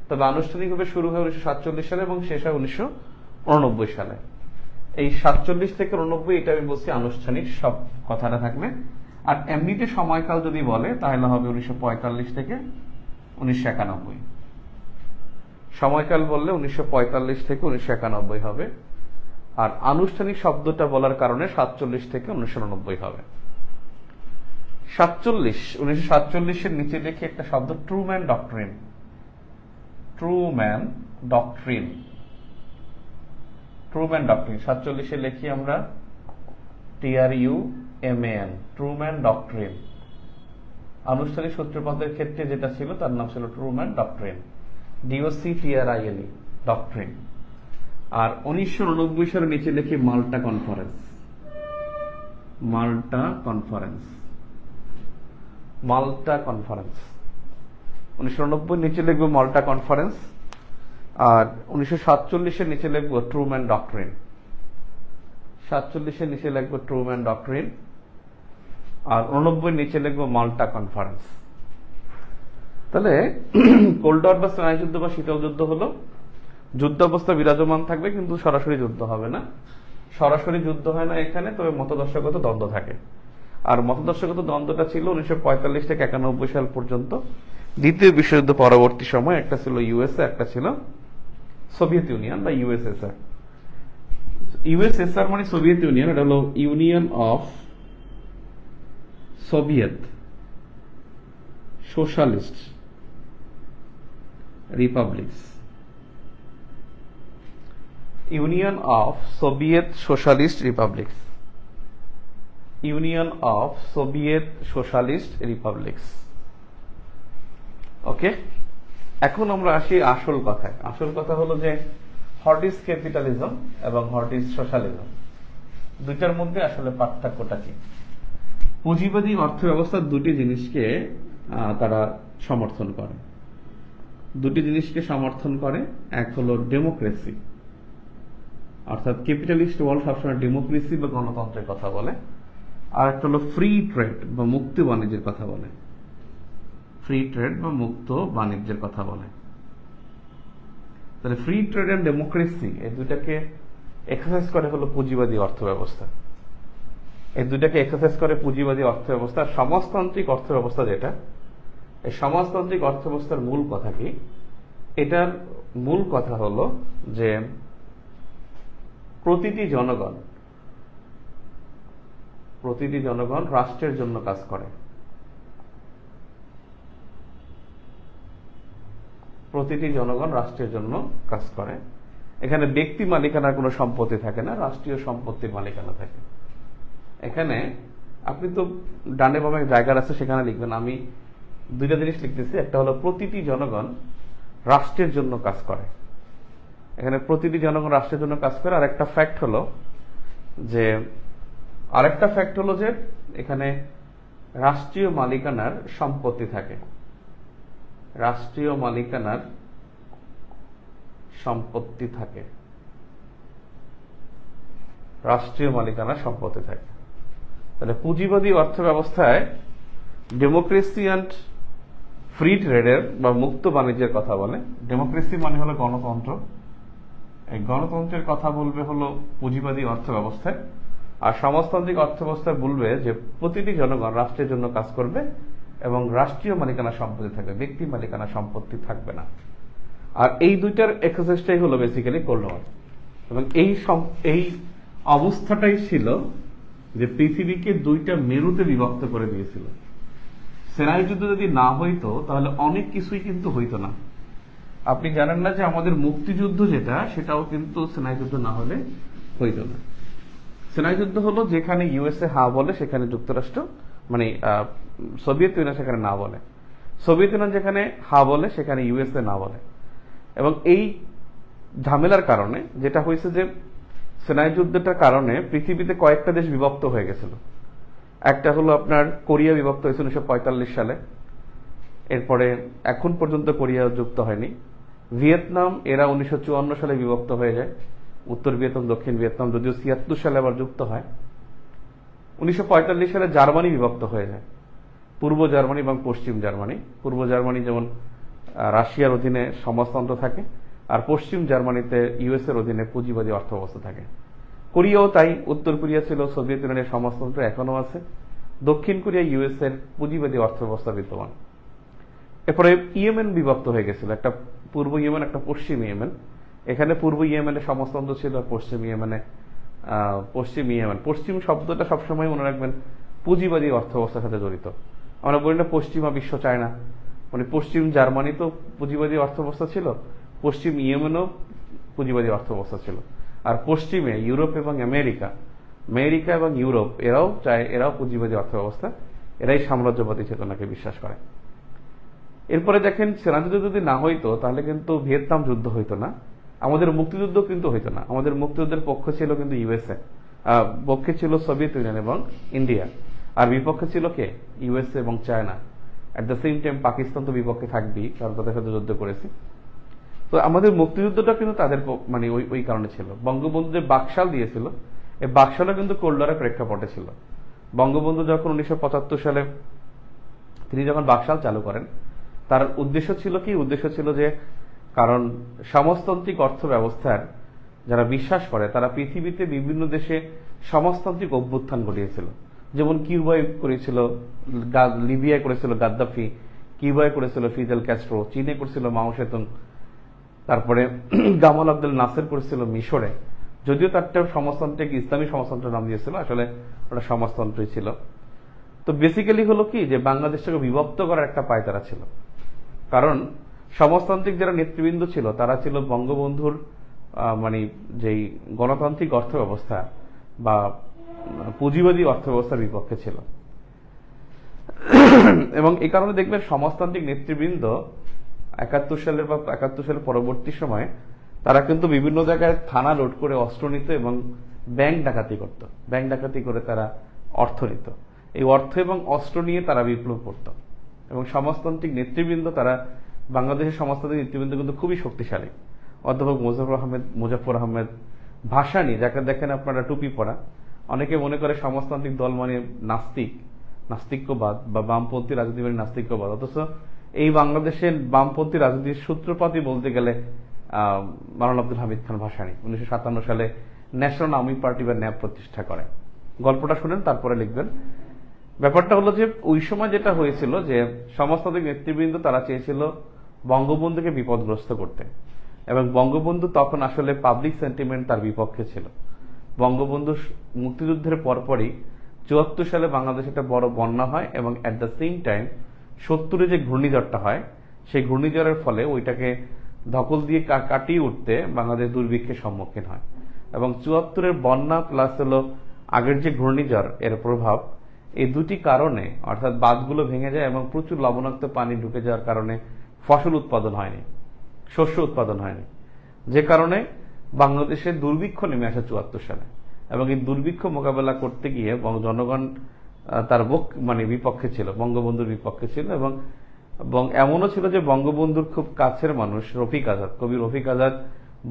তবে আনুষ্ঠানিকভাবে শুরু হয় 1947 সালে এবং শেষ হয় 1989 সালে। এই 47 থেকে 89 এটা আমি বলছি আনুষ্ঠানিক সব কথাটা থাকবে। আর এমনিতে সময়কাল যদি বলে তাহলে হবে 1945 থেকে 1991। সময়কাল বললে 1945 থেকে 1991 হবে, আর আনুষ্ঠানিক শব্দটা বলার কারণে 47 থেকে 1989 হবে। 1947 নিচে লিখে একটা শব্দ Truman doctrine. Truman doctrine, Truman doctrine 47 লিখি আমরা TRUMAN, ট্রুম্যান ডক্ট্রিন। আনুষ্ঠানিক সূত্রপাতের ক্ষেত্রে যেটা ছিল তার নাম ছিল ট্রুম্যান ডক্ট্রিন, DOCTRINE, ডক্ট্রিন। আর 1989 সালের নিচে লিখি মাল্টা কনফারেন্স। মাল্টা কনফারেন্স, মাল্টা কনফারেন্স 1990 নিচে লিখবো মাল্টা কনফারেন্স। আর 1947 নিচে লিখবো ট্রুম্যান ডক্ট্রিন। 47 নিচে লিখবো ট্রুম্যান ডক্ট্রিন, আর 89 নিচে লিখবো মাল্টা কনফারেন্স। তাহলে কোল্ড ওয়ার বা স্নায়ুযুদ্ধ বা শীতল যুদ্ধ হলো যুদ্ধ অবস্থা বিরাজমান থাকবে, কিন্তু সরাসরি যুদ্ধ হবে না। সরাসরি যুদ্ধ হয় না এখানে, তবে মতদর্শগত দ্বন্দ্ব থাকে। আর মতদর্শগত দ্বন্দ্বটা ছিল 1945 থেকে 91 সাল পর্যন্ত। দ্বিতীয় বিশ্বযুদ্ধ পরবর্তী সময় একটা ছিল ইউএসএ, একটা ছিল সোভিয়েত ইউনিয়ন বা ইউএসএসআর। ইউএসএসআর মানে সোভিয়েত ইউনিয়ন, এটা হলো Union of Soviet Socialist Republics. Union of Soviet Socialist Republics, Union of Soviet Socialist Republics. Okay, এখন আমরা আসি আসল কথায়। আসল কথা হলো যে হোয়াট ইজ ক্যাপিটালিজম এবং হোয়াট ইজ সোশ্যালিজম, দুইটার মধ্যে আসলে পার্থক্যটা কি। পুঁজিবাদী অর্থ ব্যবস্থা দুটি জিনিসকে তারা সমর্থন করে, দুটি জিনিসকে সমর্থন করে। এক হলো ডেমোক্রেসি, অর্থাৎ ক্যাপিটালিস্ট ওয়ার্ল্ড সবসময় ডেমোক্রেসি বা গণতন্ত্রের কথা বলে। আর একটা হলো ফ্রি ট্রেড বা মুক্ত বাণিজ্যের কথা বলে, ফ্রি ট্রেড বা মুক্ত বাণিজ্যের কথা বলে। তাহলে ফ্রি ট্রেড এন্ড ডেমোক্রেসি এই দুটাকে এক্সারসাইজ করে হলো পুঁজিবাদী অর্থ ব্যবস্থা। এই দুটাকে এক্সারসাইজ করে পুঁজিবাদী অর্থ ব্যবস্থা। সমাজতান্ত্রিক অর্থ ব্যবস্থা যেটা, এই সমাজতান্ত্রিক অর্থ ব্যবস্থার মূল কথা কি? এটার মূল কথা হলো যে প্রতিটি জনগণ রাষ্ট্রের জন্য কাজ করে। প্রতিটি জনগণ রাষ্ট্রের জন্য কাজ করে। এখানে ব্যক্তি মালিকানার কোনো সম্পত্তি থাকে না, রাষ্ট্রীয় সম্পত্তির মালিকানা থাকে। এখানে আপনি তো ডানে বামে জায়গা আছে সেখানে লিখবেন, আমি দুইটা জিনিস লিখতেছি। একটা হলো প্রতিটি জনগণ রাষ্ট্রের জন্য কাজ করে। এখানে প্রতিটি জনগণ রাষ্ট্রের জন্য কাজ করে। আরেকটা ফ্যাক্ট হলো যে এখানে রাষ্ট্রীয় মালিকানার সম্পত্তি থাকে, রাষ্ট্রীয় মালিকানার সম্পত্তি থাকে, রাষ্ট্রীয় মালিকানার সম্পত্তি থাকে। তাহলে পুঁজিবাদী অর্থ ব্যবস্থায় ডেমোক্রেসি অ্যান্ড ফ্রি ট্রেডের বা মুক্ত বাণিজ্যের কথা বলে। ডেমোক্রেসি মানে হলো গণতন্ত্র, এই গণতন্ত্রের কথা বলবে হলো পুঁজিবাদী অর্থ ব্যবস্থায়, আর সমাজতান্ত্রিক অর্থ ব্যবস্থায় বলবে যে প্রতিটি জনগণ রাষ্ট্রের জন্য কাজ করবে এবং রাষ্ট্রীয় মালিকানা সম্পত্তি থাকবে, ব্যক্তি মালিকানা সম্পত্তি থাকবে না। আর এই দুইটার এক্সারসাইজটাই হলো বেসিক্যালি কোল্ড ওয়ার। এবং এই অবস্থাটাই ছিল যে পৃথিবীকে দুইটা মেরুতে বিভক্ত করে দিয়েছিল। সেনাই যুদ্ধ যদি না হইতো তাহলে অনেক কিছুই কিন্তু হইতো না। আপনি জানেন না যে আমাদের মুক্তিযুদ্ধ যেটা, সেটাও কিন্তু সেনাই যুদ্ধ না হলে হইতো না। সেনাই যুদ্ধ হলো যেখানে ইউএসএ হা বলে সেখানে যুক্তরাষ্ট্র, মানে সোভিয়েত ইউনিয়ন সেখানে না বলে, সোভিয়েত ইউনিয়ন যেখানে হা বলে সেখানে ইউএসএ না বলে। এবং এই ঝামেলার কারণে যেটা হয়েছে যে সেনাই যুদ্ধটার কারণে পৃথিবীতে কয়েকটা দেশ বিভক্ত হয়ে গেছিল। একটা হলো আপনার কোরিয়া বিভক্ত হয়েছে 1945 সালে, এরপরে এখন পর্যন্ত কোরিয়া যুক্ত হয়নি। ভিয়েতনাম এরা 1954 সালে বিভক্ত হয়ে যায়, উত্তর ভিয়েতনাম দক্ষিণ ভিয়েতনাম, যদিও 76 সালে আবার যুক্ত হয়। 1945 সালে জার্মানি বিভক্ত হয়ে যায়, পূর্ব জার্মানি এবং পশ্চিম জার্মানি। পূর্ব জার্মানি যেমন রাশিয়ার অধীনে সমাজতন্ত্র থাকে, আর পশ্চিম জার্মানিতে ইউএসএর অধীনে পুঁজিবাদী অর্থ ব্যবস্থা থাকে। কোরিয়াও তাই, উত্তর কোরিয়া ছিল সোভিয়েত ইউনিয়নের সমাজতন্ত্র, এখনো আছে। দক্ষিণ কোরিয়া ইউএসএর পুঁজিবাদী অর্থ ব্যবস্থা বিদ্যমান। এরপরে ইয়েমেন বিভক্ত হয়ে গেছিল, একটা পূর্ব ইয়েমেন একটা পশ্চিম ইয়েমেন। এখানে পূর্ব ইয়েমেনে সমাজতন্ত্র ছিল, আর পশ্চিম ইয়েমেনে পশ্চিম শব্দটা সবসময় মনে রাখবেন পুঁজিবাদী অর্থ ব্যবস্থার সাথে জড়িত। আমরা বলি না পশ্চিমা বিশ্ব চায় না, মানে পশ্চিম জার্মানি তো পুঁজিবাদী অর্থ ব্যবস্থা ছিল, পশ্চিম ইয়েমেনও পুঁজিবাদী অর্থ ব্যবস্থা ছিল। আর পশ্চিমে ইউরোপ এবং আমেরিকা এবং ইউরোপ এরাও চায়, এরাও পুঁজিবাদী অর্থ ব্যবস্থা, এরাই সাম্রাজ্যবাদী চেতনাকে বিশ্বাস করে। এরপরে দেখেন সেনা যুদ্ধ যদি না হইতো তাহলে কিন্তু ভিয়েতনাম যুদ্ধ হইতো না, আমাদের মুক্তিযুদ্ধ কিন্তু হইতো না। আমাদের মুক্তিযুদ্ধের পক্ষ ছিল কিন্তু ইউএসএ, পক্ষে ছিল সোভিয়েত ইউনিয়ন এবং ইন্ডিয়া, আর বিপক্ষে ছিল কে? ইউএসএ এবং China. At the same time Pakistan তো বিপক্ষে থাকবেই, কারণ তাদের সাথে যুদ্ধ করেছে। তো আমাদের মুক্তিযুদ্ধটা কিন্তু তাদের মানে ওই কারণে ছিল। বঙ্গবন্ধু যে বাকশাল দিয়েছিল, এই বাকশালও কিন্তু কোল্ড ওয়ারের প্রেক্ষাপটে ছিল। বঙ্গবন্ধু যখন 1975 সালে তিনি যখন বাকশাল চালু করেন, তার উদ্দেশ্য ছিল কি? উদ্দেশ্য ছিল যে কারণ সমাজতান্ত্রিক অর্থ ব্যবস্থার যারা বিশ্বাস করে তারা পৃথিবীতে বিভিন্ন দেশে সমাজতান্ত্রিক অভ্যুত্থান ঘটিয়েছিল। যেমন কিউবায় করেছিল, লিবিয়ায় করেছিল গাদ্দাফি, কিউবায় করেছিল ফিদেল ক্যাস্ট্রো, চীনে করেছিল মাও সেতুং, তারপরে গামাল আব্দেল নাসের করেছিল মিশরে। যদিও তারটা সমাজতান্ত্রিক ইসলামী সমাজতন্ত্রের নাম দিয়েছিল, আসলে ওটা সমাজতন্ত্রই ছিল। তো বেসিক্যালি হলো কি যে বাংলাদেশটাকে বিভক্ত করার একটা পায়তারা ছিল। কারণ সমাজতান্ত্রিক যারা নেতৃবৃন্দ ছিল তারা ছিল বঙ্গবন্ধুর মানে যেই গণতান্ত্রিক অর্থ ব্যবস্থা বা পুঁজিবাদী অর্থ ব্যবস্থার বিপক্ষে ছিল। এবং এই কারণে দেখবেন সমাজতান্ত্রিক নেতৃবৃন্দ 71 সালের বা 71 সালের পরবর্তী সময়ে তারা কিন্তু বিভিন্ন জায়গায় থানা লুট করে অস্ত্র নিত এবং ব্যাংক ডাকাতি করত। ব্যাংক ডাকাতি করে তারা অর্থ নিত। এই অর্থ এবং অস্ত্র নিয়ে তারা বিপ্লব করত। এবং সমাজতান্ত্রিক নেতৃবৃন্দ, তারা বাংলাদেশের সমাজতান্ত্রিক নেতৃবৃন্দ কিন্তু খুবই শক্তিশালী। অধ্যাপক মুজাফর আহমেদ ভাসানী, যাকে দেখেন আপনারা টুপি পরা, অনেকে মনে করে সমাজতান্ত্রিক দল মানে নাস্তিক্যবাদ বা বামপন্থী রাজনীতি মানে নাস্তিক্যবাদ। অথচ এই বাংলাদেশের বামপন্থী রাজনীতির সূত্রপাতই বলতে গেলে মাওলানা আব্দুল হামিদ খান ভাসানী 1957 সালে ন্যাশনাল আর্মি পার্টি বা ন্যাপ প্রতিষ্ঠা করে। গল্পটা শুনেন, তারপরে লিখবেন। ব্যাপারটা হলো যে ওই সময় যেটা হয়েছিল যে সমাজতান্ত্রিক নেতৃবৃন্দ তারা চেয়েছিল বঙ্গবন্ধুকে বিপদগ্রস্ত করতে, এবং বঙ্গবন্ধু তখন আসলে পাবলিক সেন্টিমেন্ট তার বিপক্ষে ছিল। বঙ্গবন্ধু মুক্তিযুদ্ধের পরপরই 74 সালে বাংলাদেশে একটা বড় বন্যা হয়, এবং অ্যাট দ্য সেম টাইম 70-এ যে ঘূর্ণিঝড়টা হয়, সেই ঘূর্ণিঝড়ের ফলে ওইটাকে ধকল দিয়ে কাটিয়ে উঠতে বাংলাদেশ দুর্ভিক্ষের সম্মুখীন হয়। এবং 74-এর বন্যা প্লাস হলো আগের যে ঘূর্ণিঝড়, এর প্রভাব, এই দুটি কারণে অর্থাৎ বাঁধগুলো ভেঙে যায় এবং প্রচুর লবণাক্ত পানি ঢুকে যাওয়ার কারণে ফসল উৎপাদন হয়নি, শস্য উৎপাদন হয়নি, যে কারণে বাংলাদেশে দুর্ভিক্ষ নেমে আসে 74 সালে। এবং এই দুর্ভিক্ষ মোকাবেলা করতে গিয়ে জনগণ তার বিপক্ষে ছিল, বঙ্গবন্ধুর বিপক্ষে ছিল। এবং এমনও ছিল যে বঙ্গবন্ধুর খুব কাছের মানুষ রফিক আজাদ, কবি রফিক আজাদ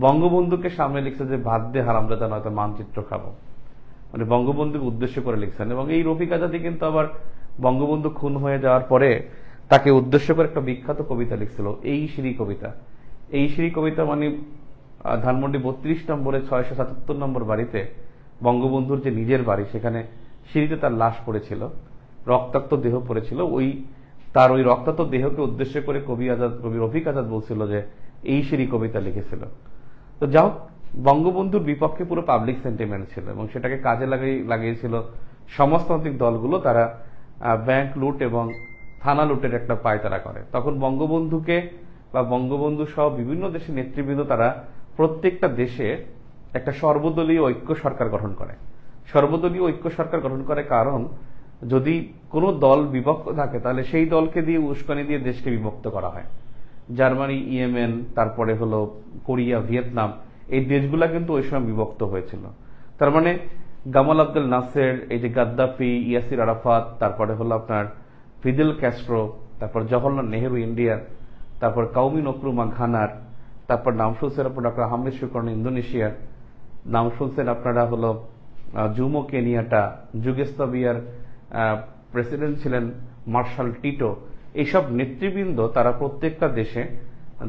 বঙ্গবন্ধুকে সামনে লিখছে যে ভাত দিয়ে হারামজাদা নয়তো মানচিত্র খাবো, মানে বঙ্গবন্ধুকে উদ্দেশ্য করে লিখছেন। এবং এই রফিক আজাদই কিন্তু আবার বঙ্গবন্ধু খুন হয়ে যাওয়ার পরে তাকে উদ্দেশ্য করে একটা বিখ্যাত কবিতা লিখছিল, এই সিঁড়ি কবিতা। এই সিঁড়ি কবিতা মানে ধানমন্ডি 32 নম্বরে 677 নম্বর বাড়িতে বঙ্গবন্ধুর যে নিজের বাড়ি, সেখানে সিঁড়িতে তার লাশ পড়েছিল, রক্তাক্ত দেহ পড়েছিল। তার ওই রক্তাক্ত দেহকে উদ্দেশ্য করে কবি রফিক আজাদ বলছিল যে এই সিঁড়ি কবিতা লিখেছিল। তো যাও, বঙ্গবন্ধুর বিপক্ষে পুরো পাবলিক সেন্টিমেন্ট ছিল এবং সেটাকে কাজে লাগিয়েছিল সমাজতান্ত্রিক দলগুলো। তারা ব্যাংক লুট এবং থানা লুটের একটা পায়তারা করে। তখন বঙ্গবন্ধুকে বা বঙ্গবন্ধু সহ বিভিন্ন দেশের নেতৃবৃন্দ তারা প্রত্যেকটা দেশে একটা সর্বদলীয় ঐক্য সরকার গঠন করে। সর্বদলীয় ঐক্য সরকার গঠন করে কারণ যদি কোনো দল বিভক্ত থাকে তাহলে সেই দলকে দিয়ে উস্কানি দিয়ে দেশকে বিভক্ত করা হয়। জার্মানি, ইয়েমেন, তারপরে হলো কোরিয়া, ভিয়েতনাম, এই দেশগুলা কিন্তু ওই সময় বিভক্ত হয়েছিল। তার মানে গামাল আব্দেল নাসের, এই যে গাদ্দাফি, ইয়াসির আরাফাত, তারপরে হলো আপনার ফিদেল ক্যাস্ট্রো, তারপর জওহরলাল নেহেরু ইন্ডিয়ার, তারপর কাউমি নক্রুমা ঘানার, তারপর নাম শুনছেন আপনার ডক্টর আহমেদ সুকর্ণ ইন্দোনেশিয়ার, নাম শুনছেন আপনারা হলো জুমো কেনিয়াটা, যুগোস্লাভিয়ার প্রেসিডেন্ট ছিলেন মার্শাল টিটো। এইসব নেতৃবৃন্দ তারা প্রত্যেকটা দেশে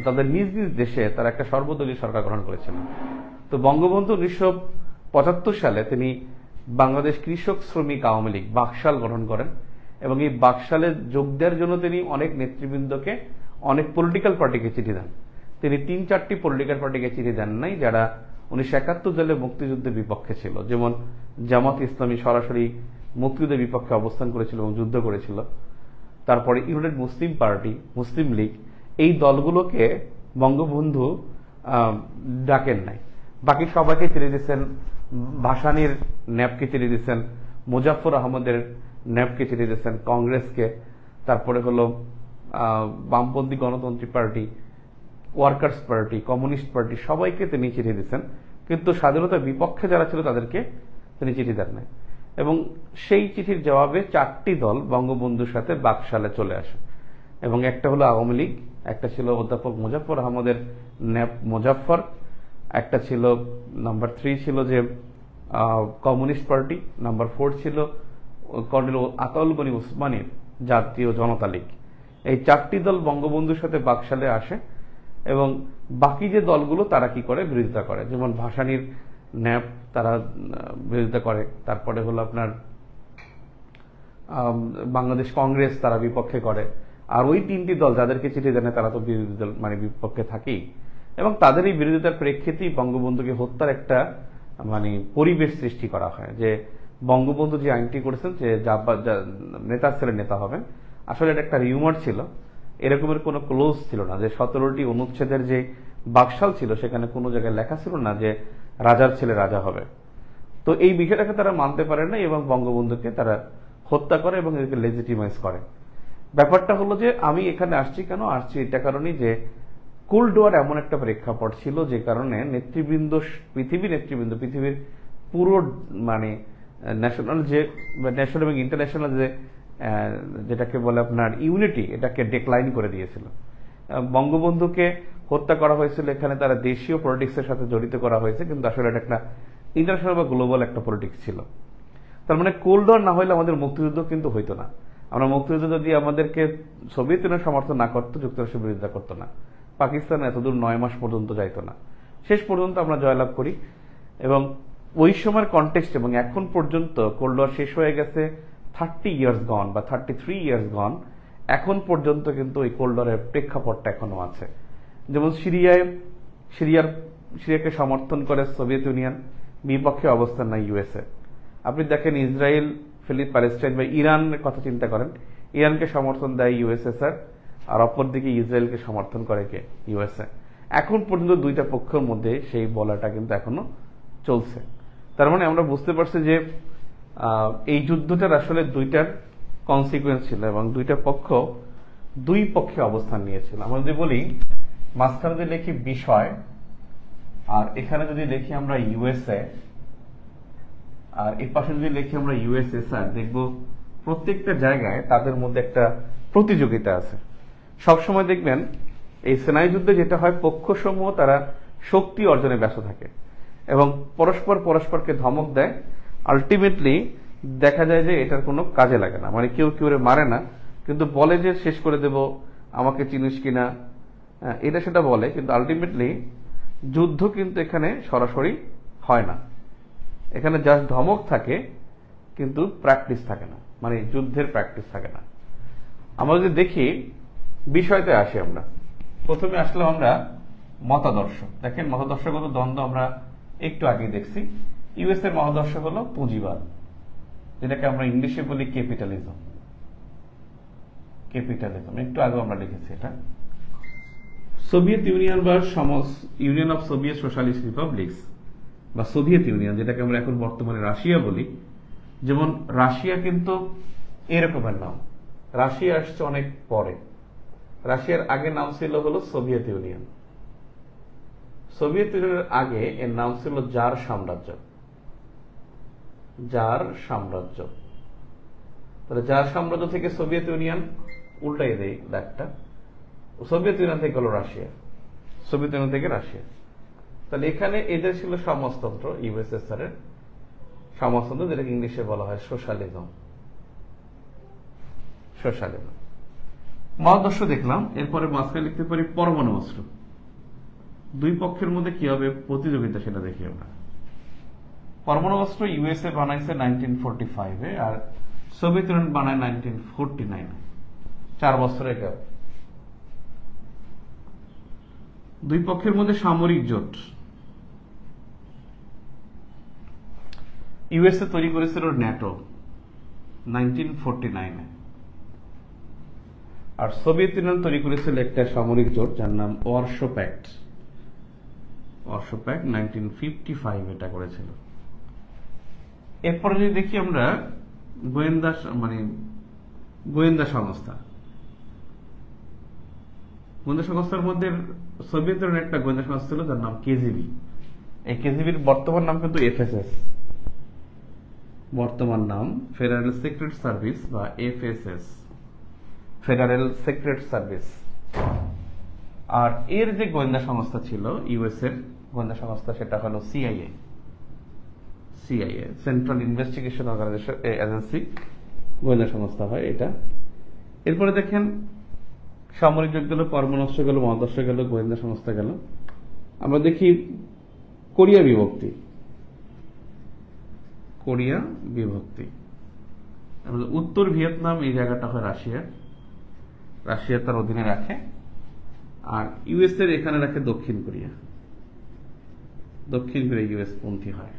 তাদের নিজ নিজ দেশে তারা একটা সর্বদলীয় সরকার গঠন করেছিলেন। তো বঙ্গবন্ধু 1975 সালে তিনি বাংলাদেশ কৃষক শ্রমিক আওয়ামী লীগ বাকশাল গঠন করেন এবং এই বাকশালে যোগ দেওয়ার জন্য তিনি অনেক নেতৃবৃন্দকে, অনেক পলিটিক্যাল পার্টিকে চিঠি দেন। তিনি 3-4টি পলিটিক্যাল পার্টিকে চিঠি দেন নাই যারা 1971 সালে মুক্তিযুদ্ধের বিপক্ষে ছিল, যেমন জামাত ইসলামী সরাসরি মুক্তিযুদ্ধের বিপক্ষে অবস্থান করেছিল এবং যুদ্ধ করেছিল। তারপরে ইউনাইটেড মুসলিম পার্টি, মুসলিম লীগ, এই দলগুলোকে বঙ্গবন্ধু ডাকেন নাই। বাকি সবাইকে চিঠি দিচ্ছেন, ভাসানীর ন্যাপকে চিঠি দিচ্ছেন, মুজাফফর আহমদের ন্যাপকে চিঠি দিচ্ছেন, কংগ্রেসকে, তারপরে হলো বামপন্থী গণতন্ত্রী party, workers party, communist party, সবাইকে তিনি চিঠি দিচ্ছেন। কিন্তু স্বাধীনতার বিপক্ষে যারা ছিল তাদেরকে তিনি চিঠি দেন নাই। এবং সেই চিঠির জবাবে 4টি দল বঙ্গবন্ধুর সাথে বাকশালে চলে আসে এবং একটা হলো আওয়ামী লীগ, একটা ছিল অধ্যাপক মুজাফফর আহমদের ন্যাপ মুজাফফর, একটা ছিল নাম্বার 3 ছিল যে কমিউনিস্ট পার্টি, নাম্বার 4 ছিল কর্নেল আতাউল গনি উসমানীর জাতীয় জনতা লীগ। এই 4টি দল বঙ্গবন্ধুর সাথে বাকশালে আসে এবং বাকি যে দলগুলো তারা কি করে, বিরোধিতা করে। যেমন ভাসানীর ন্যাপ তারা বিরোধিতা করে, তারপরে হলো আপনার বাংলাদেশ কংগ্রেস তারা বিপক্ষে করে, আর ওই 3টি দল যাদেরকে চিঠি দেন তারা তো বিরোধী দল মানে বিপক্ষে থাকেই। এবং তাদের এই বিরোধিতার প্রেক্ষিতেই বঙ্গবন্ধুকে হত্যার একটা মানে পরিবেশ সৃষ্টি করা হয়, যে বঙ্গবন্ধু যে আইনটি করেছেন যে নেতার ছেলে নেতা হবেন, আসলে এটা একটা রিউমার ছিল, এরকমের কোনো ক্লোজ ছিল না। যে 17টি অনুচ্ছেদের যে বাকশাল ছিল সেখানে কোনো জায়গায় লেখা ছিল না যে রাজার ছেলে রাজা হবে। তো এই বিষয়টাকে তারা মানতে পারে না এবং বঙ্গবন্ধুকে তারা হত্যা করে এবং এদেরকে লেজিটিমাইজ করে। ব্যাপারটা হলো যে আমি এখানে আসছি কেন, আসছি এটা কারণেই যে কোল্ড ওয়ার এমন একটা প্রেক্ষাপট ছিল যে কারণে নেতৃবৃন্দ, পৃথিবীর পুরো মানে ন্যাশনাল এবং ইন্টারন্যাশনাল যেটাকে বলে আপনার ইউনিটি, এটাকে ডেক্লাইন করে দিয়েছিল। বঙ্গবন্ধুকে হত্যা করা হয়েছিল, এখানে তারা দেশীয় পলিটিক্সের সাথে জড়িত করা হয়েছে, কিন্তু আসলে এটা একটা ইন্টারন্যাশনাল বা গ্লোবাল একটা পলিটিক্স ছিল। তার মানে কোল্ড ওয়ার না হইলে আমাদের মুক্তিযুদ্ধ কিন্তু হইতো না। আমরা মুক্তিযুদ্ধ যদি আমাদেরকে সোভিয়েত ইউনিয়ন সমর্থন না করতো, যুক্তরাষ্ট্রের বিরোধিতা করতো না, পাকিস্তান এতদূর 9 মাস পর্যন্ত যাইতো না, শেষ পর্যন্ত আমরা জয়লাভ করি। এবং ওই সময়ের কনটেক্সট এবং এখন পর্যন্ত কোল্ড ওয়ার শেষ হয়ে গেছে 30 ইয়ার্স গন বা 33 ইয়ার্স গন, এখন পর্যন্ত কিন্তু ওই কোল্ড ওয়ারের প্রেক্ষাপটটা এখনো আছে। যেমন সিরিয়াকে সমর্থন করে সোভিয়েত ইউনিয়ন, বিপক্ষে অবস্থান নাই ইউএসএ। আপনি দেখেন ইসরায়েল, প্যালেস্টাইন বা ইরানের কথা চিন্তা করেন, ইরানকে সমর্থন দেয় ইউএসএসআর, আর অপরদিকে ইসরায়েলকে সমর্থন করে কে, ইউএসএ। এখন পর্যন্ত দুইটা পক্ষের মধ্যে সেই বলাটা কিন্তু এখনো চলছে। তার মানে আমরা বুঝতে পারছি যে এই যুদ্ধটার আসলে দুইটার কনসিকুয়েন্স ছিল এবং দুই পক্ষে অবস্থান নিয়েছিল। আমরা যদি বলি মাঝখানে যদি লিখি বিষয় আর এখানে যদি লিখি আমরা ইউএসএ আর এই পাশে যদি লিখি আমরা ইউএসএসআর, দেখবো প্রত্যেকটা জায়গায় তাদের মধ্যে একটা প্রতিযোগিতা আছে। সবসময় দেখবেন এই সেনাই যুদ্ধে যেটা হয়, পক্ষসমূহ তারা শক্তি অর্জনে ব্যস্ত থাকে এবং পরস্পরকে ধমক দেয়। আলটিমেটলি দেখা যায় যে এটার কোনো কাজে লাগে না, মানে কেউ মারে না, কিন্তু বলে যে শেষ করে দেব, আমাকে চিনিস কিনা, এটা সেটা বলে, কিন্তু আলটিমেটলি যুদ্ধ কিন্তু এখানে সরাসরি হয় না। এখানে জাস্ট ধমক থাকে, কিন্তু প্র্যাকটিস থাকে না, মানে যুদ্ধের প্র্যাকটিস থাকে না। আমরা যদি দেখি বিষয়তে আসি, আমরা প্রথমে আসলাম আমরা মতাদর্শ। দেখেন মতাদর্শগত দ্বন্দ্ব আমরা একটু আগে দেখছি। ইউএস এর মতাদর্শ হলো পুঁজিবাদ, যেটাকে আমরা ইংলিশে বলি ক্যাপিটালিজম। ক্যাপিটালিজম একটু আগে আমরা লিখেছি এটা। সোভিয়েত ইউনিয়ন বা union of Soviet Socialist republics বা সোভিয়েত ইউনিয়ন, যেটাকে আমরা এখন বর্তমানে রাশিয়া বলি, যেমন রাশিয়া কিন্তু এরকমের নাম। রাশিয়া আসছে অনেক পরে। রাশিয়ার আগে নাম ছিল হলো সোভিয়েত ইউনিয়ন। সোভিয়েত ইউনিয়নের আগে এর নাম ছিল জার সাম্রাজ্য। জার সাম্রাজ্য। তাহলে জার সাম্রাজ্য থেকে সোভিয়েত ইউনিয়ন, উল্টাই দেই দাগটা, সোভিয়েত ইউনিয়ন থেকে হলো রাশিয়া, সোভিয়েত ইউনিয়ন থেকে রাশিয়া। তাহলে এখানে এদের ছিল সমাজতন্ত্র, ইউএসএসআর এর সমাজতন্ত্র, যেটাকে ইংলিশে বলা হয় সোশ্যালিজম। সোশ্যালিজম মহাদর্শ দেখলাম। এরপরে মাঝখানে লিখতে পারি পরমাণু অস্ত্র। দুই পক্ষের মধ্যে কি হবে প্রতিযোগিতা, সেটা দেখি আমরা। পরমাণু অস্ত্র ইউএসএ বানাইছে 1945-এ, আর সোভিয়েত ইউনিয়ন বানায় 1949-এ। 4 বছরের গ্যাপ। দুই পক্ষের মধ্যে সামরিক জোট। ইউএসএ তৈরি করেছিল ন্যাটো 1949-এ, আর সোভিয়েত ইউনিয়ন তৈরি করেছিল একটা সামরিক জোট যার নাম ওয়ারশো প্যাক্ট। ওয়ারশো প্যাক্ট 1955 এটা করেছিল। এরপরে যদি দেখি আমরা গোয়েন্দা সংস্থা। গোয়েন্দা সংস্থার মধ্যে সোভিয়েত ইউনিয়নের একটা গোয়েন্দা সংস্থা ছিল যার নাম কেজিবি। এই কেজিবির বর্তমান নাম কিন্তু এফএসএস, বর্তমান নাম ফেডারেল সিক্রেট সার্ভিস বা এফএসএস, ফেডারেল সিক্রেট সার্ভিস। আর এর যে গোয়েন্দা সংস্থা ছিল ইউএস এর গোয়েন্দা সংস্থা, সেটা হলো CIA. CIA central investigation organisation agency, গোয়েন্দা সংস্থা হয় এটা। এরপরে দেখেন সামরিক জোট গেল, পরমাণু গেল, মহাদর্শ গেল, গোয়েন্দা সংস্থা গেল। আমরা দেখি কোরিয়া বিভক্তি। কোরিয়া বিভক্তি, উত্তর ভিয়েতনাম এই জায়গাটা হয় রাশিয়া, রাশিয়া তার অধীনে রাখে। আর ইউএস এর এখানে রাখে দক্ষিণ কোরিয়া। দক্ষিণ কোরিয়া ইউএস পন্থী হয়।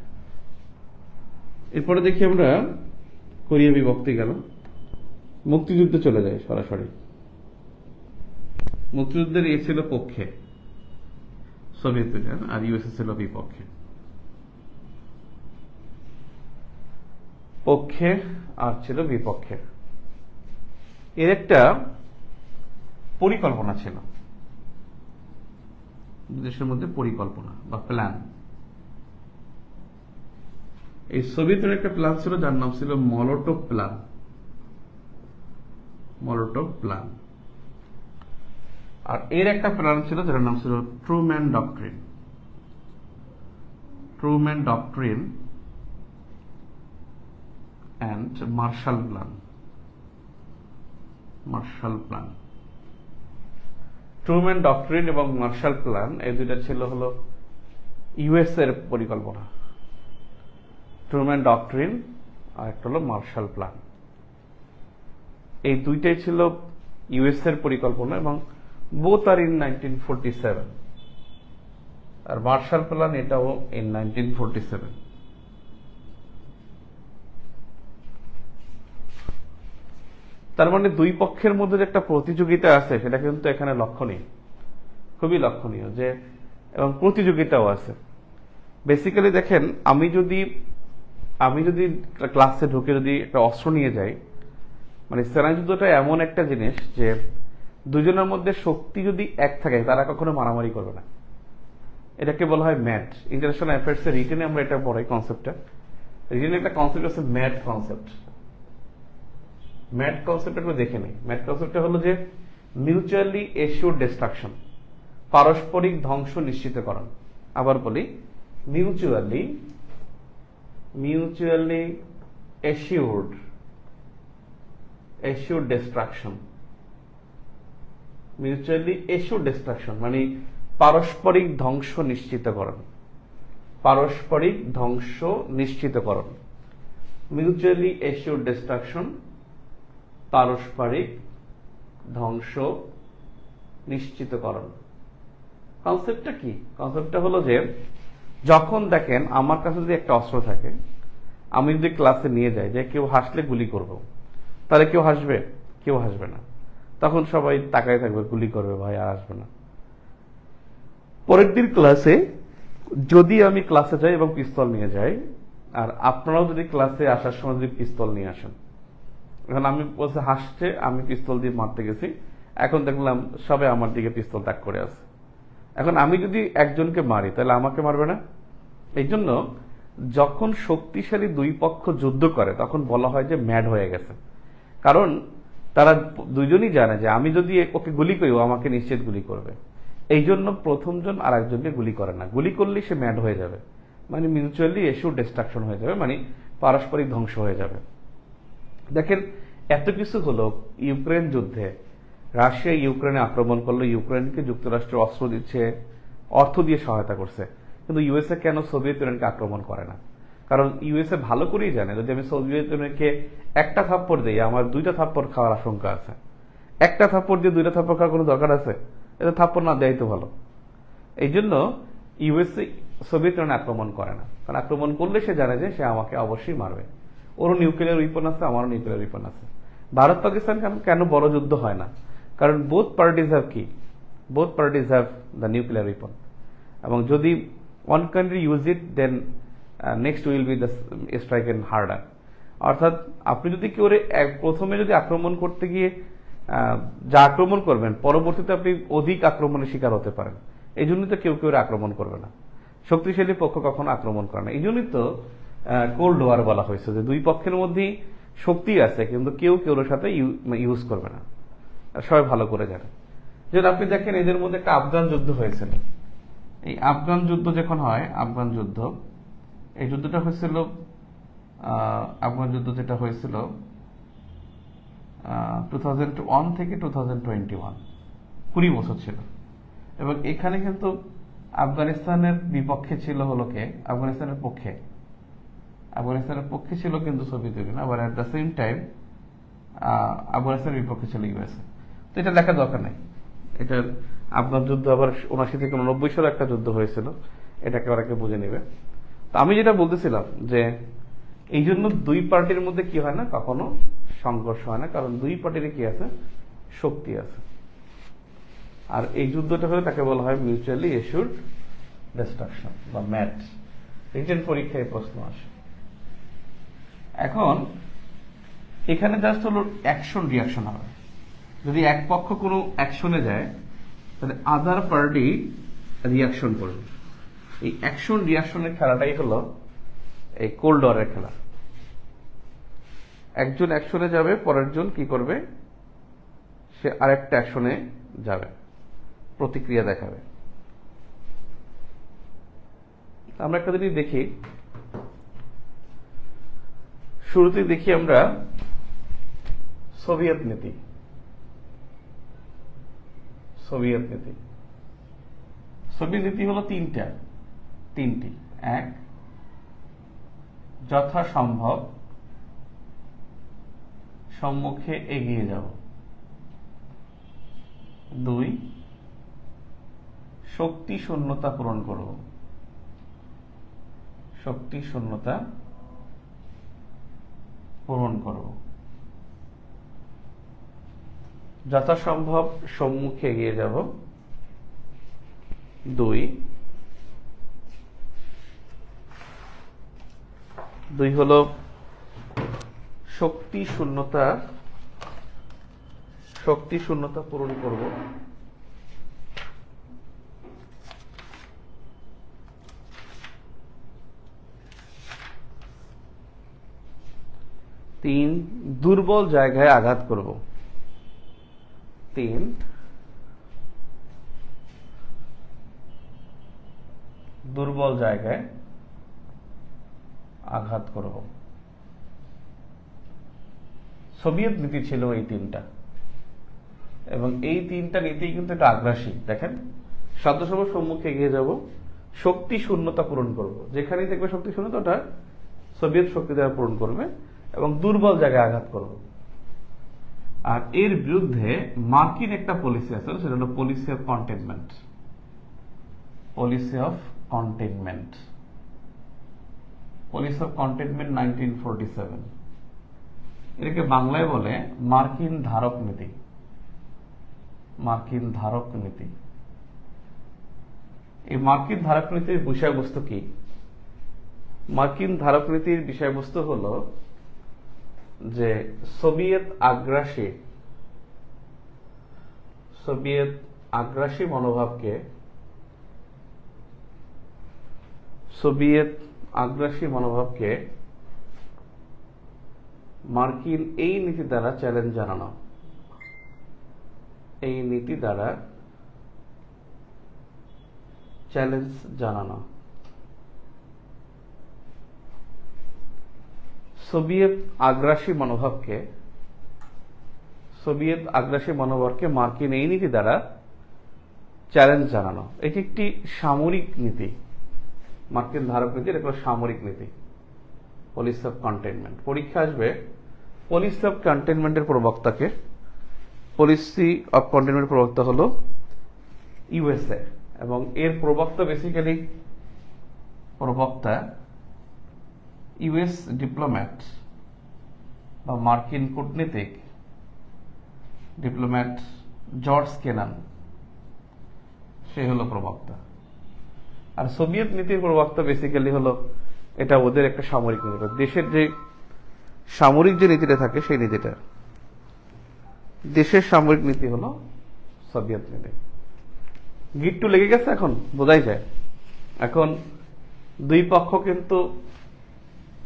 এরপরে দেখি আমরা কোরিয়া বিভক্তি গেল, মুক্তিযুদ্ধে চলে যায় সরাসরি। মুক্তিযুদ্ধের এ ছিল পক্ষে সোভিয়েত ইউনিয়ন, আর ইউএসএ ছিল বিপক্ষে। পক্ষে আর ছিল বিপক্ষে। এর একটা পরিকল্পনা ছিল, দেশের মধ্যে পরিকল্পনা বা প্ল্যান। এই সোভিয়েত ইউনিয়নের একটা প্ল্যান ছিল যার নাম ছিল মলোটোভ প্ল্যান। Molotov plan. আর এর একটা প্ল্যান ছিল যার নাম ছিল Truman doctrine. Truman doctrine and Marshall plan. Marshall plan. Truman doctrine এবং মার্শাল প্ল্যান, এই দুইটা ছিল হলো ইউএস এর পরিকল্পনা। ট্রুম্যান ডক্ট্রিন আর একটা হলো মার্শাল প্ল্যান। এই দুইটাই ছিল ইউএস এর পরিকল্পনা, এবং বোথ আর ইন 1947। আর মার্শাল প্ল্যান এটাও ইন 1947। তার মানে দুই পক্ষের মধ্যে যে একটা প্রতিযোগিতা আছে সেটা কিন্তু এখানে লক্ষণীয়, খুবই লক্ষণীয় যে, এবং প্রতিযোগিতাও আছে। বেসিক্যালি দেখেন, আমি যদি ক্লাসে ঢুকে যদি একটা অস্ত্র নিয়ে যাই, মানে সেনা যুদ্ধটা এমন একটা জিনিস যে দুজনের মধ্যে শক্তি যদি এক থাকে তারা কখনো মারামারি করবে না। এটাকে বলা হয় ম্যাট। ইন্টারন্যাশনাল অ্যাফেয়ার্স এর রিটেনে আমরা এটা পড়াই কনসেপ্টটা। রিটেনে একটা কনসেপ্ট আছে ম্যাট কনসেপ্ট। ম্যাট কনসেপ্টটা দেখে নেই। ম্যাট কনসেপ্টটা হলো যে মিউচুয়ালি এশিওর ডিস্ট্রাকশন, পারস্পরিক ধ্বংস নিশ্চিতকরণ। আবার বলি, mutually assured assure destruction. Mutually assure destruction মানে পারস্পরিক ধ্বংস নিশ্চিতকরণ। পারস্পরিক ধ্বংস নিশ্চিতকরণ, মিউচুয়ালি এশিওর ডিস্ট্রাকশন, পারস্পরিক ধ্বংস নিশ্চিতকরণ। কনসেপ্টটা কি? কনসেপ্টটা হলো যে যখন দেখেন আমার কাছে যদি একটা অস্ত্র থাকে, আমি যদি ক্লাসে নিয়ে যাই যে কেউ হাসলে গুলি করব, তাহলে কেউ হাসবে? কেউ হাসবে না। তখন সবাই তাকায় থাকবে, গুলি করবে ভাই, আর আসবে না। পরের দিন ক্লাসে যদি আমি ক্লাসে যাই এবং পিস্তল নিয়ে যাই, আর আপনারাও যদি ক্লাসে আসার সময় যদি পিস্তল নিয়ে আসেন, এখন আমি বলছে হাসছে, আমি পিস্তল দিয়ে মারতে গেছি, এখন দেখলাম সবাই আমার দিকে পিস্তল তাক করে আছে। এখন আমি যদি একজনকে মারি তাহলে আমাকে মারবে না? এই জন্য যখন শক্তিশালী দুই পক্ষ যুদ্ধ করে তখন বলা হয় যে ম্যাড হয়ে গেছে। কারণ তারা দুইজনই জানে যে আমি যদি ওকে গুলি করি ও আমাকে নিশ্চিত গুলি করবে। এই জন্য প্রথমজন আর একজনকে গুলি করে না, গুলি করলেই সে ম্যাড হয়ে যাবে, মানে মিউচুয়ালি এশিওর ডিস্ট্রাকশন হয়ে যাবে, মানে পারস্পরিক ধ্বংস হয়ে যাবে। দেখেন এত কিছু হলো, ইউক্রেন যুদ্ধে রাশিয়া ইউক্রেনে আক্রমণ করলো, ইউক্রেনকে যুক্তরাষ্ট্র অস্ত্র দিচ্ছে, অর্থ দিয়ে সহায়তা করছে, কিন্তু ইউএসএ কেন সোভিয়েত ইউনিয়নকে আক্রমণ করে না? কারণ ইউএসএ ভালো করেই জানে যদি আমি সোভিয়েত ইউনিয়নকে একটা থাপ্পড় দিই আমার দুইটা থাপ্পড় খাওয়ার আশঙ্কা আছে। একটা থাপ্পড় দিয়ে দুইটা থাপ্পড় খাওয়ার কোনো দরকার আছে? এটা থাপ্পড় না দেয় তো ভালো। এই জন্য ইউএসএ সোভিয়েত ইউনিয়ন আক্রমণ করে না, কারণ আক্রমণ করলে সে জানে যে সে আমাকে অবশ্যই মারবে। ওরও নিউক্লিয়ার উইপন আছে, আমারও নিউক্লিয়ার উইপন আছে। ভারত পাকিস্তান কেন বড় যুদ্ধ হয় না? কারণ বোথ পার্টিজ হ্যাভ কি, both parties have the nuclear weapon, এবং যদি one country use it then next will be the strike and harder. অর্থাৎ আপনি যদি কেউ প্রথমে যদি আক্রমণ করতে গিয়ে যা আক্রমণ করবেন, পরবর্তীতে আপনি অধিক আক্রমণের শিকার হতে পারেন। এই জন্যই তো কেউ কেউ আক্রমণ করবে না, শক্তিশালী পক্ষ কখনো আক্রমণ করে না। এই জন্যই তো কোল্ড ওয়ার বলা হয়েছে, যে দুই পক্ষের মধ্যেই শক্তি আছে কিন্তু কেউ কেউ সাথে ইউজ করবে না, সবাই ভালো করে জানে। যেন আপনি দেখেন এদের মধ্যে একটা আফগান যুদ্ধ হয়েছিল। এই আফগান যুদ্ধ যখন হয়, আফগান যুদ্ধ, এই যুদ্ধটা হয়েছিল, আফগান যুদ্ধ যেটা হয়েছিল 2001 থেকে 2021, 20 বছর ছিল। এবং এখানে কিন্তু আফগানিস্তানের বিপক্ষে ছিল হলো কে, আফগানিস্তানের পক্ষে ছিল কিন্তু সোভিয়েত ইউনিয়ন, আবার অ্যাট দ্য সেম টাইম আফগানিস্তানের বিপক্ষে ছিল ইউএসএ। তো এটা দেখার দরকার নাই। এটার আফগান যুদ্ধ আবার 79 থেকে 89 সালে একটা যুদ্ধ হয়েছিল, এটাকে ওরাকে বুঝে নেবে। তো আমি যেটা বলতেছিলাম যে এই জন্য দুই পার্টির মধ্যে কি হয় না, কখনো সংঘর্ষ হয় না, কারণ দুই পার্টির কি আছে, শক্তি আছে। আর এই যুদ্ধটা হলে তাকে বলা হয় মিউচুয়ালি এশিওরড ডিস্ট্রাকশন বা ম্যাট। রিটেন পরীক্ষায় প্রশ্ন আসে। এখন এখানে জাস্ট হলো অ্যাকশন রিয়াকশন হবে। যদি এক পক্ষ কোনো অ্যাকশনে যায় তাহলে আদার পার্টি রিয়াকশন করবে। এই অ্যাকশন রিয়াকশনের খেলাটাই হলো এই কোল্ড ওয়ারের খেলা। একজন অ্যাকশনে যাবে, পরের জন কি করবে, সে আরেকটা অ্যাকশনে যাবে, প্রতিক্রিয়া দেখাবে। আমরা একটা জিনিস দেখি, শুরুতেই দেখি আমরা সোভিয়েত নীতি। সোভিয়েত নীতি হলো তিনটি। এক, যথাসম্ভব সম্মুখে এগিয়ে যাব। দুই, শক্তি শূন্যতা পূরণ করব। যথাসম্ভব সম্মুখে এগিয়ে যাব। দুই হলো শক্তি শূন্যতা পূরণ করব। তিন, দুর্বল জায়গায় আঘাত করব। দুর্বল জায়গায় আঘাত করব। সোভিয়েত নীতি ছিল এই তিনটা, এবং এই তিনটা নীতি কিন্তু একটা আগ্রাসী। দেখেন, সাধ্যসভার সম্মুখে এগিয়ে যাব, শক্তি শূন্যতা পূরণ করব, যেখানেই দেখবে শক্তি শূন্যতা ওটা সোভিয়েত শক্তি দ্বারা পূরণ করবে, এবং দুর্বল জায়গায় আঘাত করব। আর এর বিরুদ্ধে মার্কিন একটা পলিসি আছে, সেটা হলো policy of containment. Policy of containment, policy of containment 1947, এটাকে বাংলায় বলে মার্কিন ধারক নীতি। মার্কিন ধারক নীতি। এই মার্কিন ধারক নীতির বিষয়বস্তু কি? মার্কিন ধারক নীতির বিষয়বস্তু হল যে সোভিয়েত আগ্রাসী মনোভাবকে মার্কিন এই নীতি দ্বারা চ্যালেঞ্জ জানানো। এই নীতি দ্বারা চ্যালেঞ্জ জানানো। সোভিয়েত আগ্রাসী মনোভাবকে মার্কিন এই নীতি দ্বারা চ্যালেঞ্জ জানানো। এটি একটি সামরিক নীতি। মার্কিন ধারক নীতি এটা সামরিক নীতি। Policy of containment. পরীক্ষা আসবে পলিসি অফ কন্টেনমেন্টের প্রবক্তাকে। পলিসি অফ কন্টেনমেন্টের প্রবক্তা হলো ইউএসএ, এবং এর প্রবক্তা ইউএস ডিপ্লোম্যাট বা মার্কিন কূটনীতিক ডিপ্লোম্যাট জর্জ কেনান, সে হলো প্রবক্তা। আর সোভিয়েত নীতির প্রবক্তা বেসিক্যালি হলো, এটা ওদের একটা সামরিক নীতি, দেশের যে সামরিক যে নীতিটা থাকে সেই নীতিটা। দেশের সামরিক নীতি হলো সোভিয়েত নীতি। গিট্টু লেগে গেছে, এখন বোঝাই যায়। এখন দুই পক্ষ কিন্তু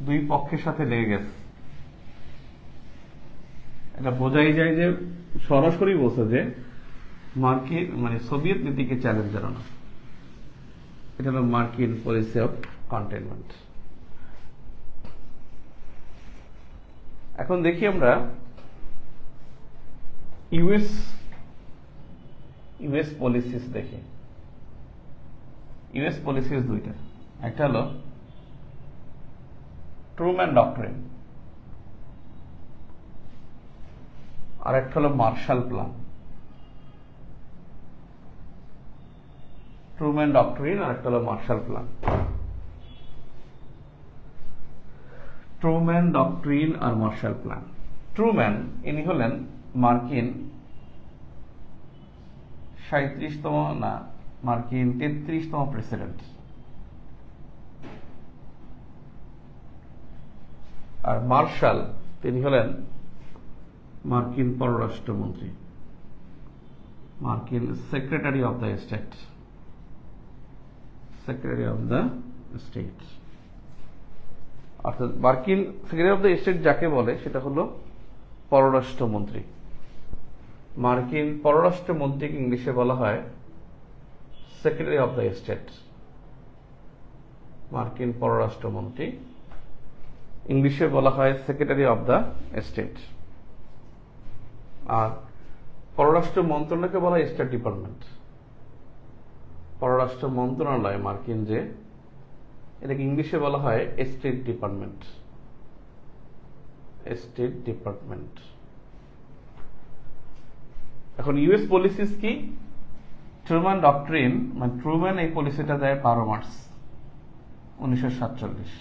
দুই পক্ষের সাথে লেগে গেছে, এটা বোঝাই যায় যে সরাসরি বলছে যে মার্কিন সোভিয়েত নীতিকে চ্যালেঞ্জ জানানো। এটা হলো মার্কিন পলিসি অফ কন্টেনমেন্ট। এখন দেখি আমরা ইউএস পলিসিস দেখি। ইউএস পলিসিস দুইটা, একটা হলো ট্রুম্যান ডক্ট্রিন, আর একটা হলো মার্শাল প্ল্যান। ট্রুম্যান ডক্ট্রিন আর একটা হলো মার্শাল প্ল্যান। ট্রুম্যান ডক্ট্রিন আর মার্শাল প্ল্যান। ট্রুম্যান ইনি হলেন মার্কিন 33তম প্রেসিডেন্ট, আর মার্শাল তিনি হলেন মার্কিন পররাষ্ট্রমন্ত্রী, মার্কিন সেক্রেটারি অব দ্য স্টেট। অর্থাৎ মার্কিন সেক্রেটারি অব দ্য স্টেট যাকে বলে সেটা হলো পররাষ্ট্রমন্ত্রী। মার্কিন পররাষ্ট্রমন্ত্রীকে ইংলিশে বলা হয় সেক্রেটারি অব দ্য স্টেট। মার্কিন পররাষ্ট্রমন্ত্রী ইংলিশে বলা হয় সেক্রেটারি অব দ্য স্টেট। আর পররাষ্ট্র মন্ত্রণালয়কে বলা হয় স্টেট ডিপার্টমেন্ট। পররাষ্ট্র মন্ত্রণালয় মার্কিন যে, এটাকে ইংলিশে বলা হয় স্টেট ডিপার্টমেন্ট। State department. এখন ইউএস পলিসিস কি? ট্রুম্যান ডক্ট্রিন, ট্রুম্যান এই পলিসিটা দেয় 12 মার্চ 1947,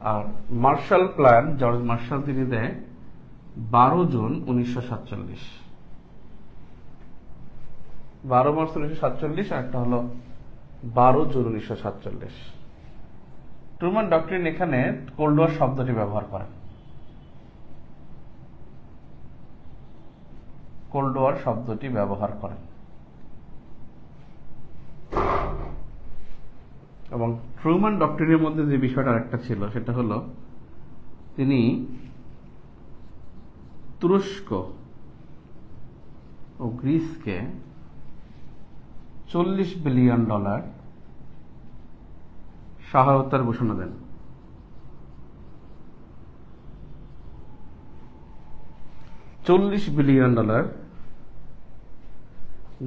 আর মার্শাল প্ল্যান জর্জ মার্শাল তিনি দেয় 12 জুন 1947। 12 মার্চ 1947 আর একটা হলো 12 জুন 1947। ট্রুম্যান ডক্ট্রিন এখানে কোল্ড ওয়ার শব্দটি ব্যবহার করেন। কোল্ড ওয়ার শব্দটি ব্যবহার করেন। এবং ট্রুম্যান ডক্ট্রিনের মধ্যে যে বিষয়টা আরেকটা ছিল সেটা হলো তিনি তুরস্ক ও গ্রিসকে $40 বিলিয়ন সহায়তার ঘোষণা দেন। $40 বিলিয়ন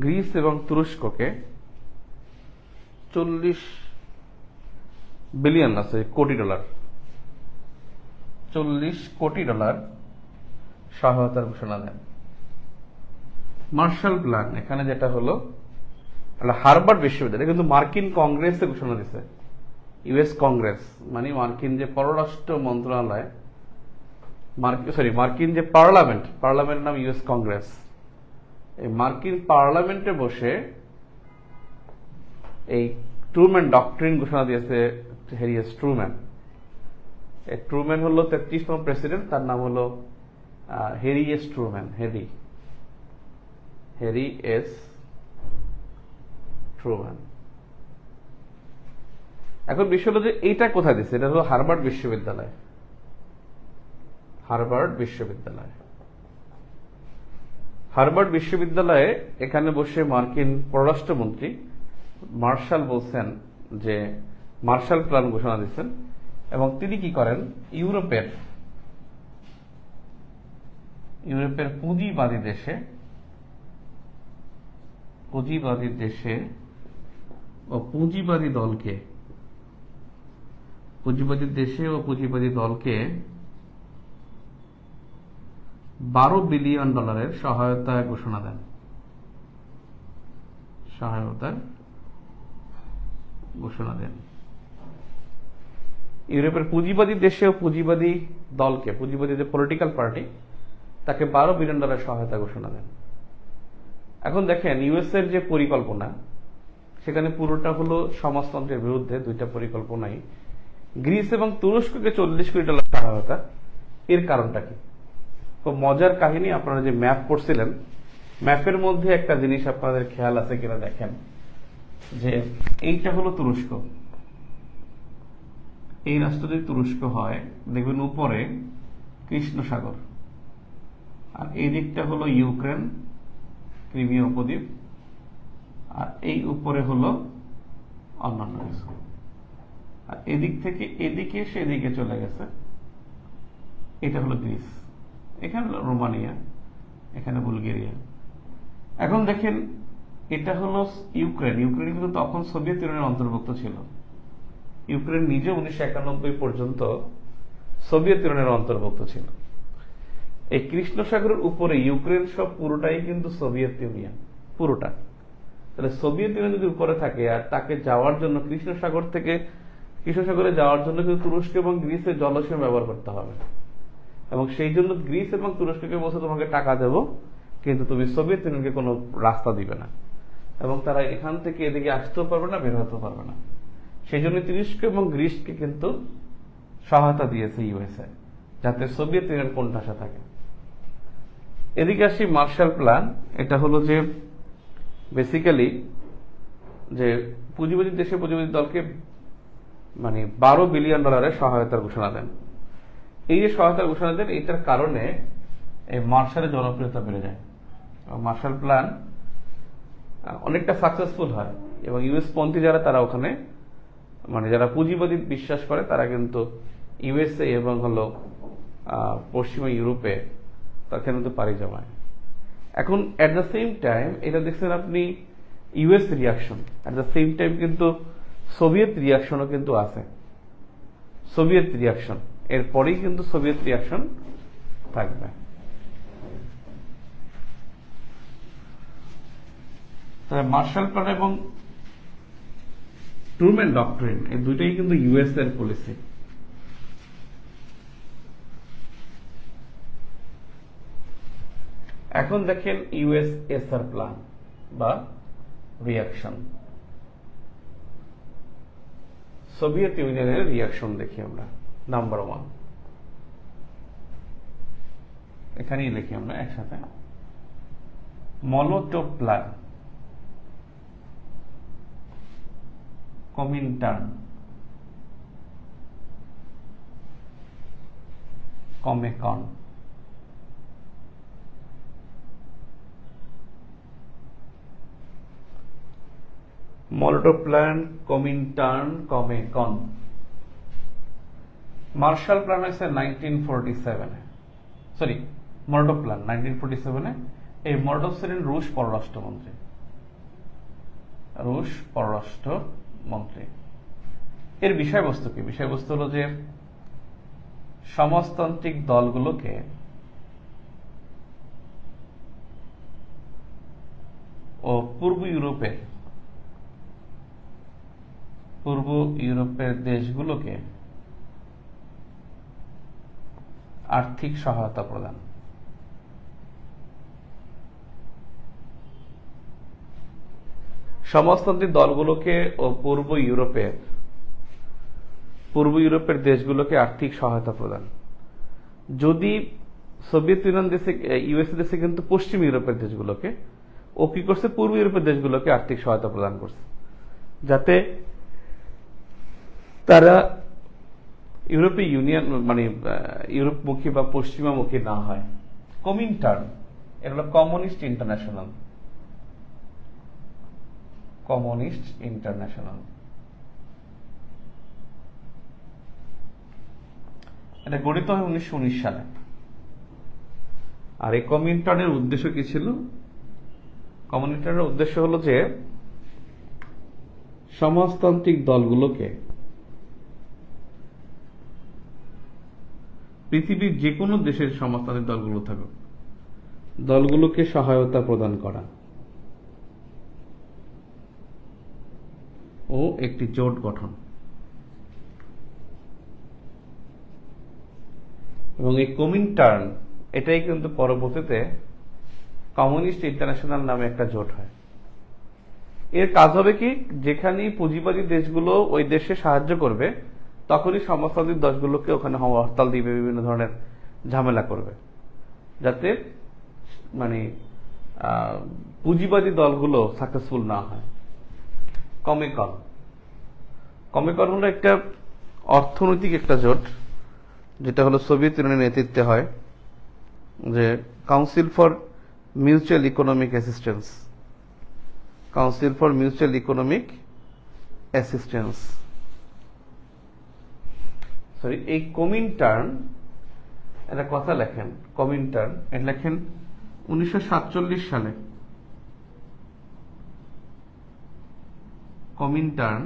গ্রিস এবং তুরস্ককে 40 বিলিয়ন আছে কোটি ডলার, $40 কোটি সহায়তার ঘোষণা দেন। মার্শাল প্ল্যান এখানে যেটা হলো হার্ভার্ড বিশ্ববিদ্যালয় কিন্তু মার্কিন কংগ্রেসে ঘোষণা দিছে, ইউএস কংগ্রেস মানে মার্কিন যে পররাষ্ট্র মন্ত্রণালয়, মার্কিন যে পার্লামেন্ট নাম ইউএস কংগ্রেস। এই মার্কিন পার্লামেন্টে বসে এই ট্রুম্যান ডক্ট্রিন ঘোষণা দিয়েছে হ্যারি এস ট্রুম্যান। এই ট্রুম্যান হলো 33তম প্রেসিডেন্ট, তার নাম হলো Harry S Truman. Harry S Truman. এখন বিষয় হলো যে এইটা কোথায় দিচ্ছে, এটা হলো হার্ভার্ড বিশ্ববিদ্যালয়। হার্ভার্ড বিশ্ববিদ্যালয়ে এখানে বসে মার্কিন পররাষ্ট্রমন্ত্রী মার্শাল বলছেন যে মার্শাল প্ল্যান ঘোষণা দিচ্ছেন, এবং তিনি কি করেন, ইউরোপের পুঁজিবাদী দেশে ও পুঁজিবাদী দলকে $12 বিলিয়ন সহায়তার ঘোষণা দেন। ইউরোপের পুঁজিবাদী দেশে ও পুঁজিবাদী দলকে, পুঁজিবাদী যে পলিটিক্যাল পার্টি, তাকে $12 বিলিয়ন সহায়তা ঘোষণা দেন। এখন দেখেন ইউএস এর যে পরিকল্পনা, সেখানে পুরোটা হলো সমাজতন্ত্রের বিরুদ্ধে, দুইটা পরিকল্পনাই। গ্রিস এবং তুরস্ককে $40 কোটি সহায়তা, এর কারণটা কি? খুব মজার কাহিনী। আপনারা যে ম্যাপ পড়ছিলেন, ম্যাপের মধ্যে একটা জিনিস আপনাদের খেয়াল আছে কিনা দেখেন, যে এইটা হলো তুরস্ক। এই রাষ্ট্র যদি তুরস্ক হয়, দেখবেন উপরে কৃষ্ণ সাগর, আর এই দিকটা হলো ইউক্রেন, ক্রিমিয়া উপদ্বীপ, আর এই উপরে হলো অন্যান্য কিছু। আর এদিক থেকে এদিকে সেদিকে চলে গেছে, এটা হলো গ্রিস, এখানে রোমানিয়া, এখানে বুলগেরিয়া। এখন দেখেন এটা হলো ইউক্রেন। ইউক্রেন কিন্তু তখন সোভিয়েত ইউনিয়নের অন্তর্ভুক্ত ছিল। ইউক্রেন নিজে 1991 পর্যন্ত সোভিয়েত ইউনিয়নের অন্তর্ভুক্ত ছিল। এই কৃষ্ণ সাগরের উপরে ইউক্রেন সব পুরোটাই কিন্তু সোভিয়েত ইউনিয়ন, পুরোটা। তাহলে সোভিয়েত ইউনিয়ন যদি উপরে থাকে, আর তাকে যাওয়ার জন্য কৃষ্ণ সাগরে যাওয়ার জন্য কিন্তু তুরস্ক এবং গ্রিসের জলসীমা ব্যবহার করতে হবে, এবং সেই জন্য গ্রিস এবং তুরস্ককে বলছে তোমাকে টাকা দেবো, কিন্তু তুমি সোভিয়েত ইউনিয়নকে কোনো রাস্তা দিবে না, এবং তারা এখান থেকে এদিকে আসতেও পারবে না, বের হতেও পারবে না। সেই জন্য তুরস্ক এবং গ্রিসকে কিন্তু সহায়তা দিয়েছে ইউএসএ, যাতে সোভিয়েত ইউনিয়ন কোণঠাসা থাকে। এদিকে আসি মার্শাল প্ল্যান। এটা হলো যে বেসিক্যালি যে পুঁজিবাদী দেশে পুঁজিবাদী দলকে মানে $12 বিলিয়ন সহায়তার ঘোষণা দেন। এই যে সহায়তার ঘোষণা দেন, এটার কারণে এই মার্শালের জনপ্রিয়তা বেড়ে যায়। মার্শাল প্ল্যান অনেকটা সাকসেসফুল হয়, এবং ইউএস পন্থী যারা, তারা ওখানে মানে যারা পুঁজিবাদী বিশ্বাস করে, তারা কিন্তু ইউএসএ এবং হলো পশ্চিমা ইউরোপে তার কিন্তু পাড়ি জমায়। এখন অ্যাট দ্য সেম টাইম এটা দেখছেন আপনি US reaction, at the same time কিন্তু সোভিয়েত রিয়াকশনও কিন্তু আছে। সোভিয়েত রিয়াকশন এরপরেই কিন্তু সোভিয়েত রিয়াকশন থাকবে। মার্শাল প্ল্যান এবং ট্রুম্যান ডক্ট্রিন, এই দুইটাই কিন্তু ইউএস এর পলিসি। এখন দেখেন ইউএসএসআর প্ল্যান বা রিয়াকশন, সোভিয়েত ইউনিয়নের রিয়াকশন দেখি আমরা। নাম্বার 1, এখানেই লিখি আমরা একসাথে, Molotov plan, Comintern, Comecon. Molotov plan, Comintern, Comecon. Marshall plan হয়েছে 1947, মরডভ প্ল্যান 1947-এ। এই মরডভ ছিলেন রুশ পররাষ্ট্রমন্ত্রী। এর বিষয়বস্তু কি? বিষয়বস্তু হলো যে সমাজতান্ত্রিক দলগুলোকে ও পূর্ব ইউরোপের দেশগুলোকে আর্থিক সহায়তা প্রদান। সমাজতান্ত্রিক দলগুলোকে ও পূর্ব ইউরোপের দেশগুলোকে আর্থিক সহায়তা প্রদান। যদি সোভিয়েত ইউনিয়ন দেশে, ইউএসএ দেশে কিন্তু পশ্চিম ইউরোপের দেশগুলোকে, ও কি করছে, পূর্ব ইউরোপের দেশগুলোকে আর্থিক সহায়তা প্রদান করছে, যাতে তারা ইউরোপীয় ইউনিয়ন মানে ইউরোপমুখী বা পশ্চিমামুখী না হয়। কমিনটার্ন, এটা হলো কমিউনিস্ট ইন্টারন্যাশনাল। এটা গঠিত হয় 1919 সালে। আর এই কমিনটার্নের উদ্দেশ্য কি ছিল? কমিনটার্নের উদ্দেশ্য হলো যে সমাজতান্ত্রিক দলগুলোকে পৃথিবীর যে কোনো দেশের সমাজতান্ত্রিক দলগুলো থাকুক, দলগুলোকে সহায়তা প্রদান করা ও একটি জোট গঠন। এবং এই কমিনটার্ন এটাই কিন্তু পরবর্তীতে কমিউনিস্ট ইন্টারন্যাশনাল নামে একটা জোট হয়। এর কাজ হবে কি, যেখানেই পুঁজিবাদী দেশগুলো ওই দেশে সাহায্য করবে, তখনই সমাজতান্ত্রিক দেশগুলোকে ওখানে হরতাল দিবে, বিভিন্ন ধরনের ঝামেলা করবে, যাতে মানে পুঁজিবাদী দলগুলো সাকসেসফুল না হয়। কমিকন হলো একটা অর্থনৈতিক একটা জোট, যেটা হলো সোভিয়েত ইউনিয়নের নেতৃত্বে হয়, যে council for mutual economic assistance. Sorry, এই কমিনটার্ন, একটা কথা লেখেন, কমিনটার্ন এটা লেখেন 1947 সালে। কমিনটার্ন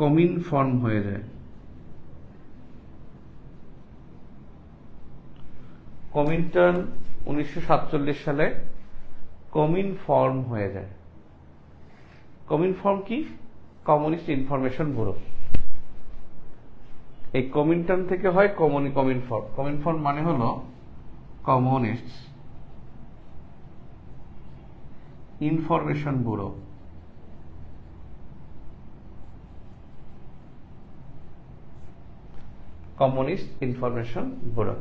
কমিন ফর্ম হয়ে যায়। কমিনটার্ন 1947 সালে কমিন ফর্ম হয়ে যায়। কমিন ফর্ম কি? Communist information bureau. এই কমিনটার্ন থেকে হয় কমিন ফর্ম। কমিন ফর্ম মানে হলো communist information bureau. Communist information bureau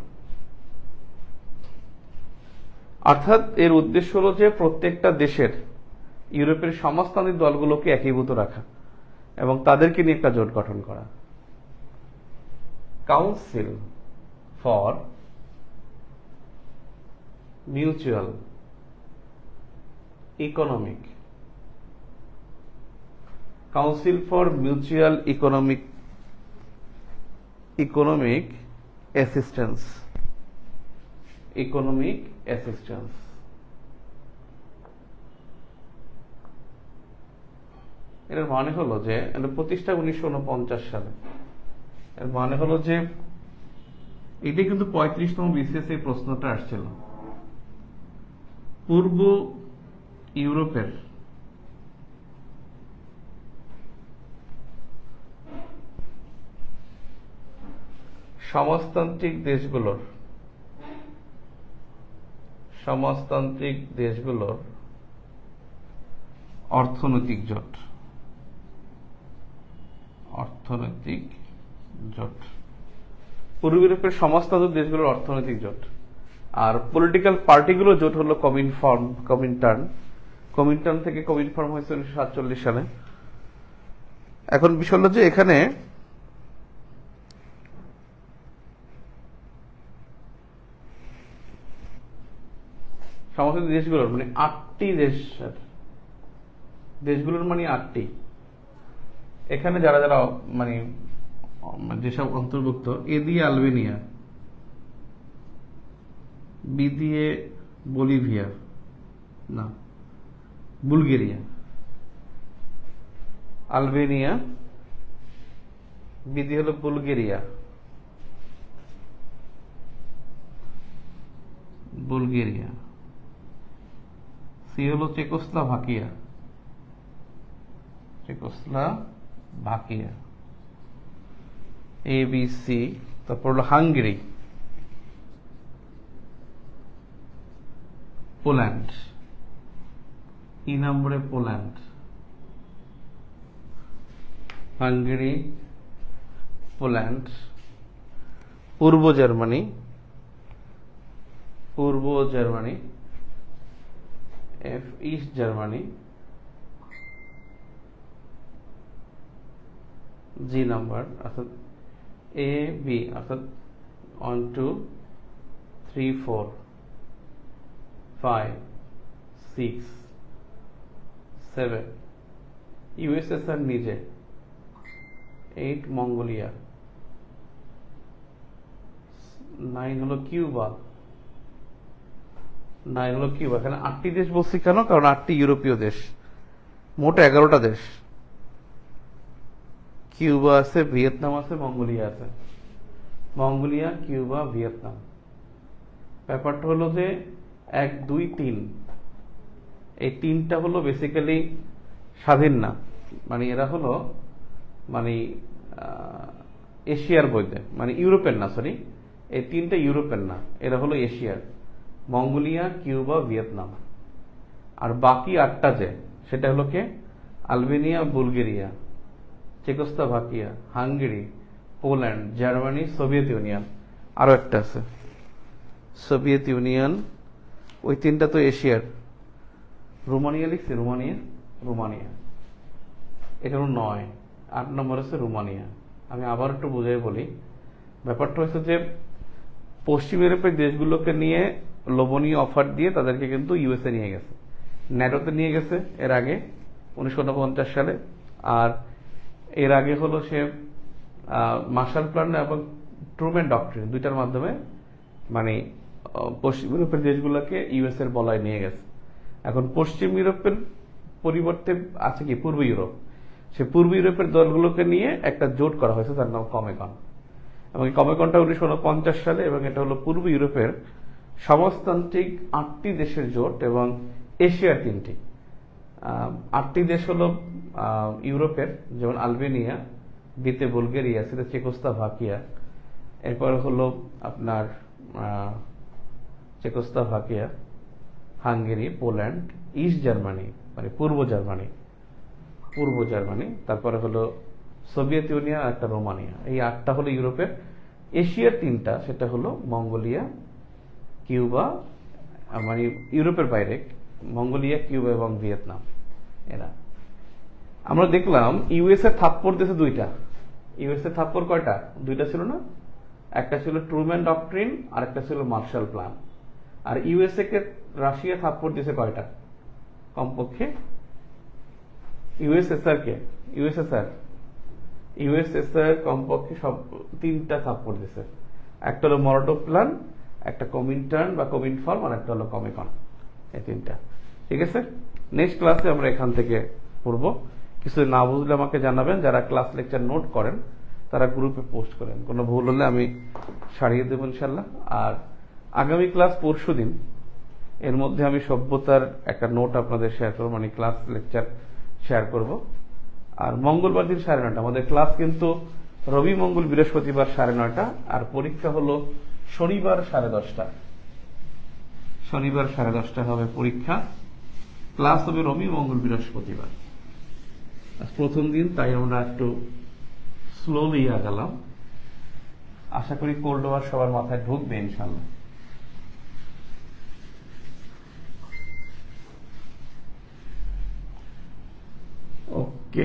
অর্থাৎ এর উদ্দেশ্য হলো যে প্রত্যেকটা দেশের ইউরোপের সমাজতান্ত্রিক দলগুলোকে একীভূত রাখা এবং তাদেরকে নিয়ে একটা জোট গঠন করা। Council for mutual economic assistance. এর মানে হলো যে এটা প্রতিষ্ঠা 1949 সালে। এর মানে হলো যে এটাই কিন্তু 35তম বিসিএস এই প্রশ্নটা আসছিল। পূর্ব ইউরোপের সমাজতান্ত্রিক দেশগুলোর অর্থনৈতিক জোট। পূর্ব ইউরোপের সমাজতান্ত্রিক দেশগুলোর অর্থনৈতিক জোট। আর পলিটিক্যাল পার্টিগুলো জোট হলো কমিনটার্ন থেকে কমিন ফর্ম হয়েছে 1947 সালে। এখন বিষয় হলো যে এখানে সমাজতান্ত্রিক দেশগুলোর মানে 8টি দেশগুলোর মানে 8টি। এখানে যারা যারা মানে যেসব অন্তর্ভুক্ত, এ দিয়ে আলবেনিয়া, বি দিয়ে বলিভিয়া, না বুলগেরিয়া, আলবেনিয়া, বি দিয়ে হলো বুলগেরিয়া, বুলগেরিয়া, সি হলো Czechoslovakia, Czechoslovakia, A B C, তারপর হলো হাঙ্গেরি, পোল্যান্ড, ই নম্বরে পোল্যান্ড, হাঙ্গেরি, পোল্যান্ড, পূর্ব Germany, F east Germany, G number অর্থাৎ এ বি অর্থাৎ 1 2 3 4 5 6 7, ইউএসএসআর নিজে, 8 মঙ্গোলিয়া, 9 হলো কিউবা, এখানে 8টি দেশ বলছি কেন, কারণ 8টি ইউরোপীয় দেশ, মোট 11টা দেশ, কিউবা আছে, ভিয়েতনাম আছে, মঙ্গোলিয়া আছে, মঙ্গোলিয়া, কিউবা, ভিয়েতনাম। ব্যাপারটা হলো যে 1 2 3, এই তিনটা হলো বেসিক্যালি স্বাধীন না, মানে এরা হলো মানে এশিয়ার বইতে, মানে ইউরোপের না, সরি, এই তিনটা ইউরোপের না, এরা হলো এশিয়ার, মঙ্গোলিয়া, কিউবা, ভিয়েতনাম। আর বাকি 8টা যে, সেটা হলো কে, Albania, Bulgaria, Czechoslovakia, Hungary, Poland, Germany, Soviet Union, আরো একটা আছে সোভিয়েত ইউনিয়ন, ওই তিনটা তো এশিয়ার। রোমানিয়া লিখছি, রোমানিয়া, এটা হলো 9, 8 নম্বর আছে রোমানিয়া। আমি আবার একটু বুঝাই বলি, ব্যাপারটা হচ্ছে যে পশ্চিম ইউরোপের দেশগুলোকে নিয়ে লোভনীয় অফার দিয়ে তাদেরকে কিন্তু ইউএসএ নিয়ে গেছে, ন্যাটোতে নিয়ে গেছে এর আগে 1949 সালে, আর এর আগে হলো সে মার্শাল প্ল্যান এবং ট্রুম্যান ডক্ট্রিন, দুইটার মাধ্যমে মানে পশ্চিম ইউরোপের দেশগুলোকে ইউএস এর বলয় নিয়ে গেছে। এখন পশ্চিম ইউরোপের পরিবর্তে আছে কি পূর্ব ইউরোপ, সে পূর্ব ইউরোপের দলগুলোকে নিয়ে একটা জোট করা হয়েছে, তার নাম কমেকন, এবং এই কমেকনটা 1949 সালে, এবং এটা হলো পূর্ব ইউরোপের সমাজতান্ত্রিক 8টি দেশের জোট এবং এশিয়ার 3টি। 8টি দেশ হলো ইউরোপের, যেমন আলবেনিয়া, বিতে বুলগেরিয়া, সিতে চেকোস্লোভাকিয়া, এরপর হলো আপনার Czechoslovakia, Hungary, Poland, east Germany মানে পূর্ব জার্মানি, তারপরে হলো সোভিয়েত ইউনিয়ন আর একটা রোমানিয়া। এই 8টা হলো ইউরোপের। এশিয়ার 3টা, সেটা হলো মঙ্গোলিয়া, কিউবা, মানে ইউরোপের বাইরে মঙ্গোলিয়া, কিউবা এবং ভিয়েতনাম। এরা আমরা দেখলাম ইউএসএ থাপ্পড় দিয়েছে 2টা। ইউএসএ থাপ্পড় কয়টা? 2টা ছিল না, একটা ছিল ট্রুম্যান ডক্ট্রিন আর একটা ছিল মার্শাল প্ল্যান। আর ইউএসএ কে রাশিয়া থাপ্পড় দিয়েছে কয়টা? কমপক্ষে ইউএসএসআর কমপক্ষে সব 3টা থাপ্পড় দিয়েছে। একটা হলো মরোটোভ প্ল্যান, একটা কমিনটার্ন বা কমিনফর্ম, আর একটা হলো কমেকন। এই 3টা, ঠিক আছে। নেক্সট ক্লাসে আমরা এখান থেকে পড়ব। কিছু না বুঝলে আমাকে জানাবেন। যারা ক্লাস লেকচার নোট করেন তারা গ্রুপে পোস্ট করেন, কোনো ভুল হলে আমি সারিয়ে দেবো ইনশাল্লাহ। আর আগামী ক্লাস পরশুদিন, এর মধ্যে আমি সভ্যতার একটা নোট আপনাদের শেয়ার করবো, মানে ক্লাস লেকচার শেয়ার করব। আর মঙ্গলবার দিন 9:30 আমাদের ক্লাস, কিন্তু রবি, মঙ্গল, বৃহস্পতিবার 9:30, আর পরীক্ষা হলো শনিবার 10:30। শনিবার 10:30 হবে পরীক্ষা, ক্লাস হবে রবি, মঙ্গল, বৃহস্পতিবার। প্রথম দিন, তাই আমরা একটু স্লোলি আগালাম। আশা করি কোল্ড ওয়ার সবার মাথায় ঢুকবে ইনশাল্লাহ। ওকে।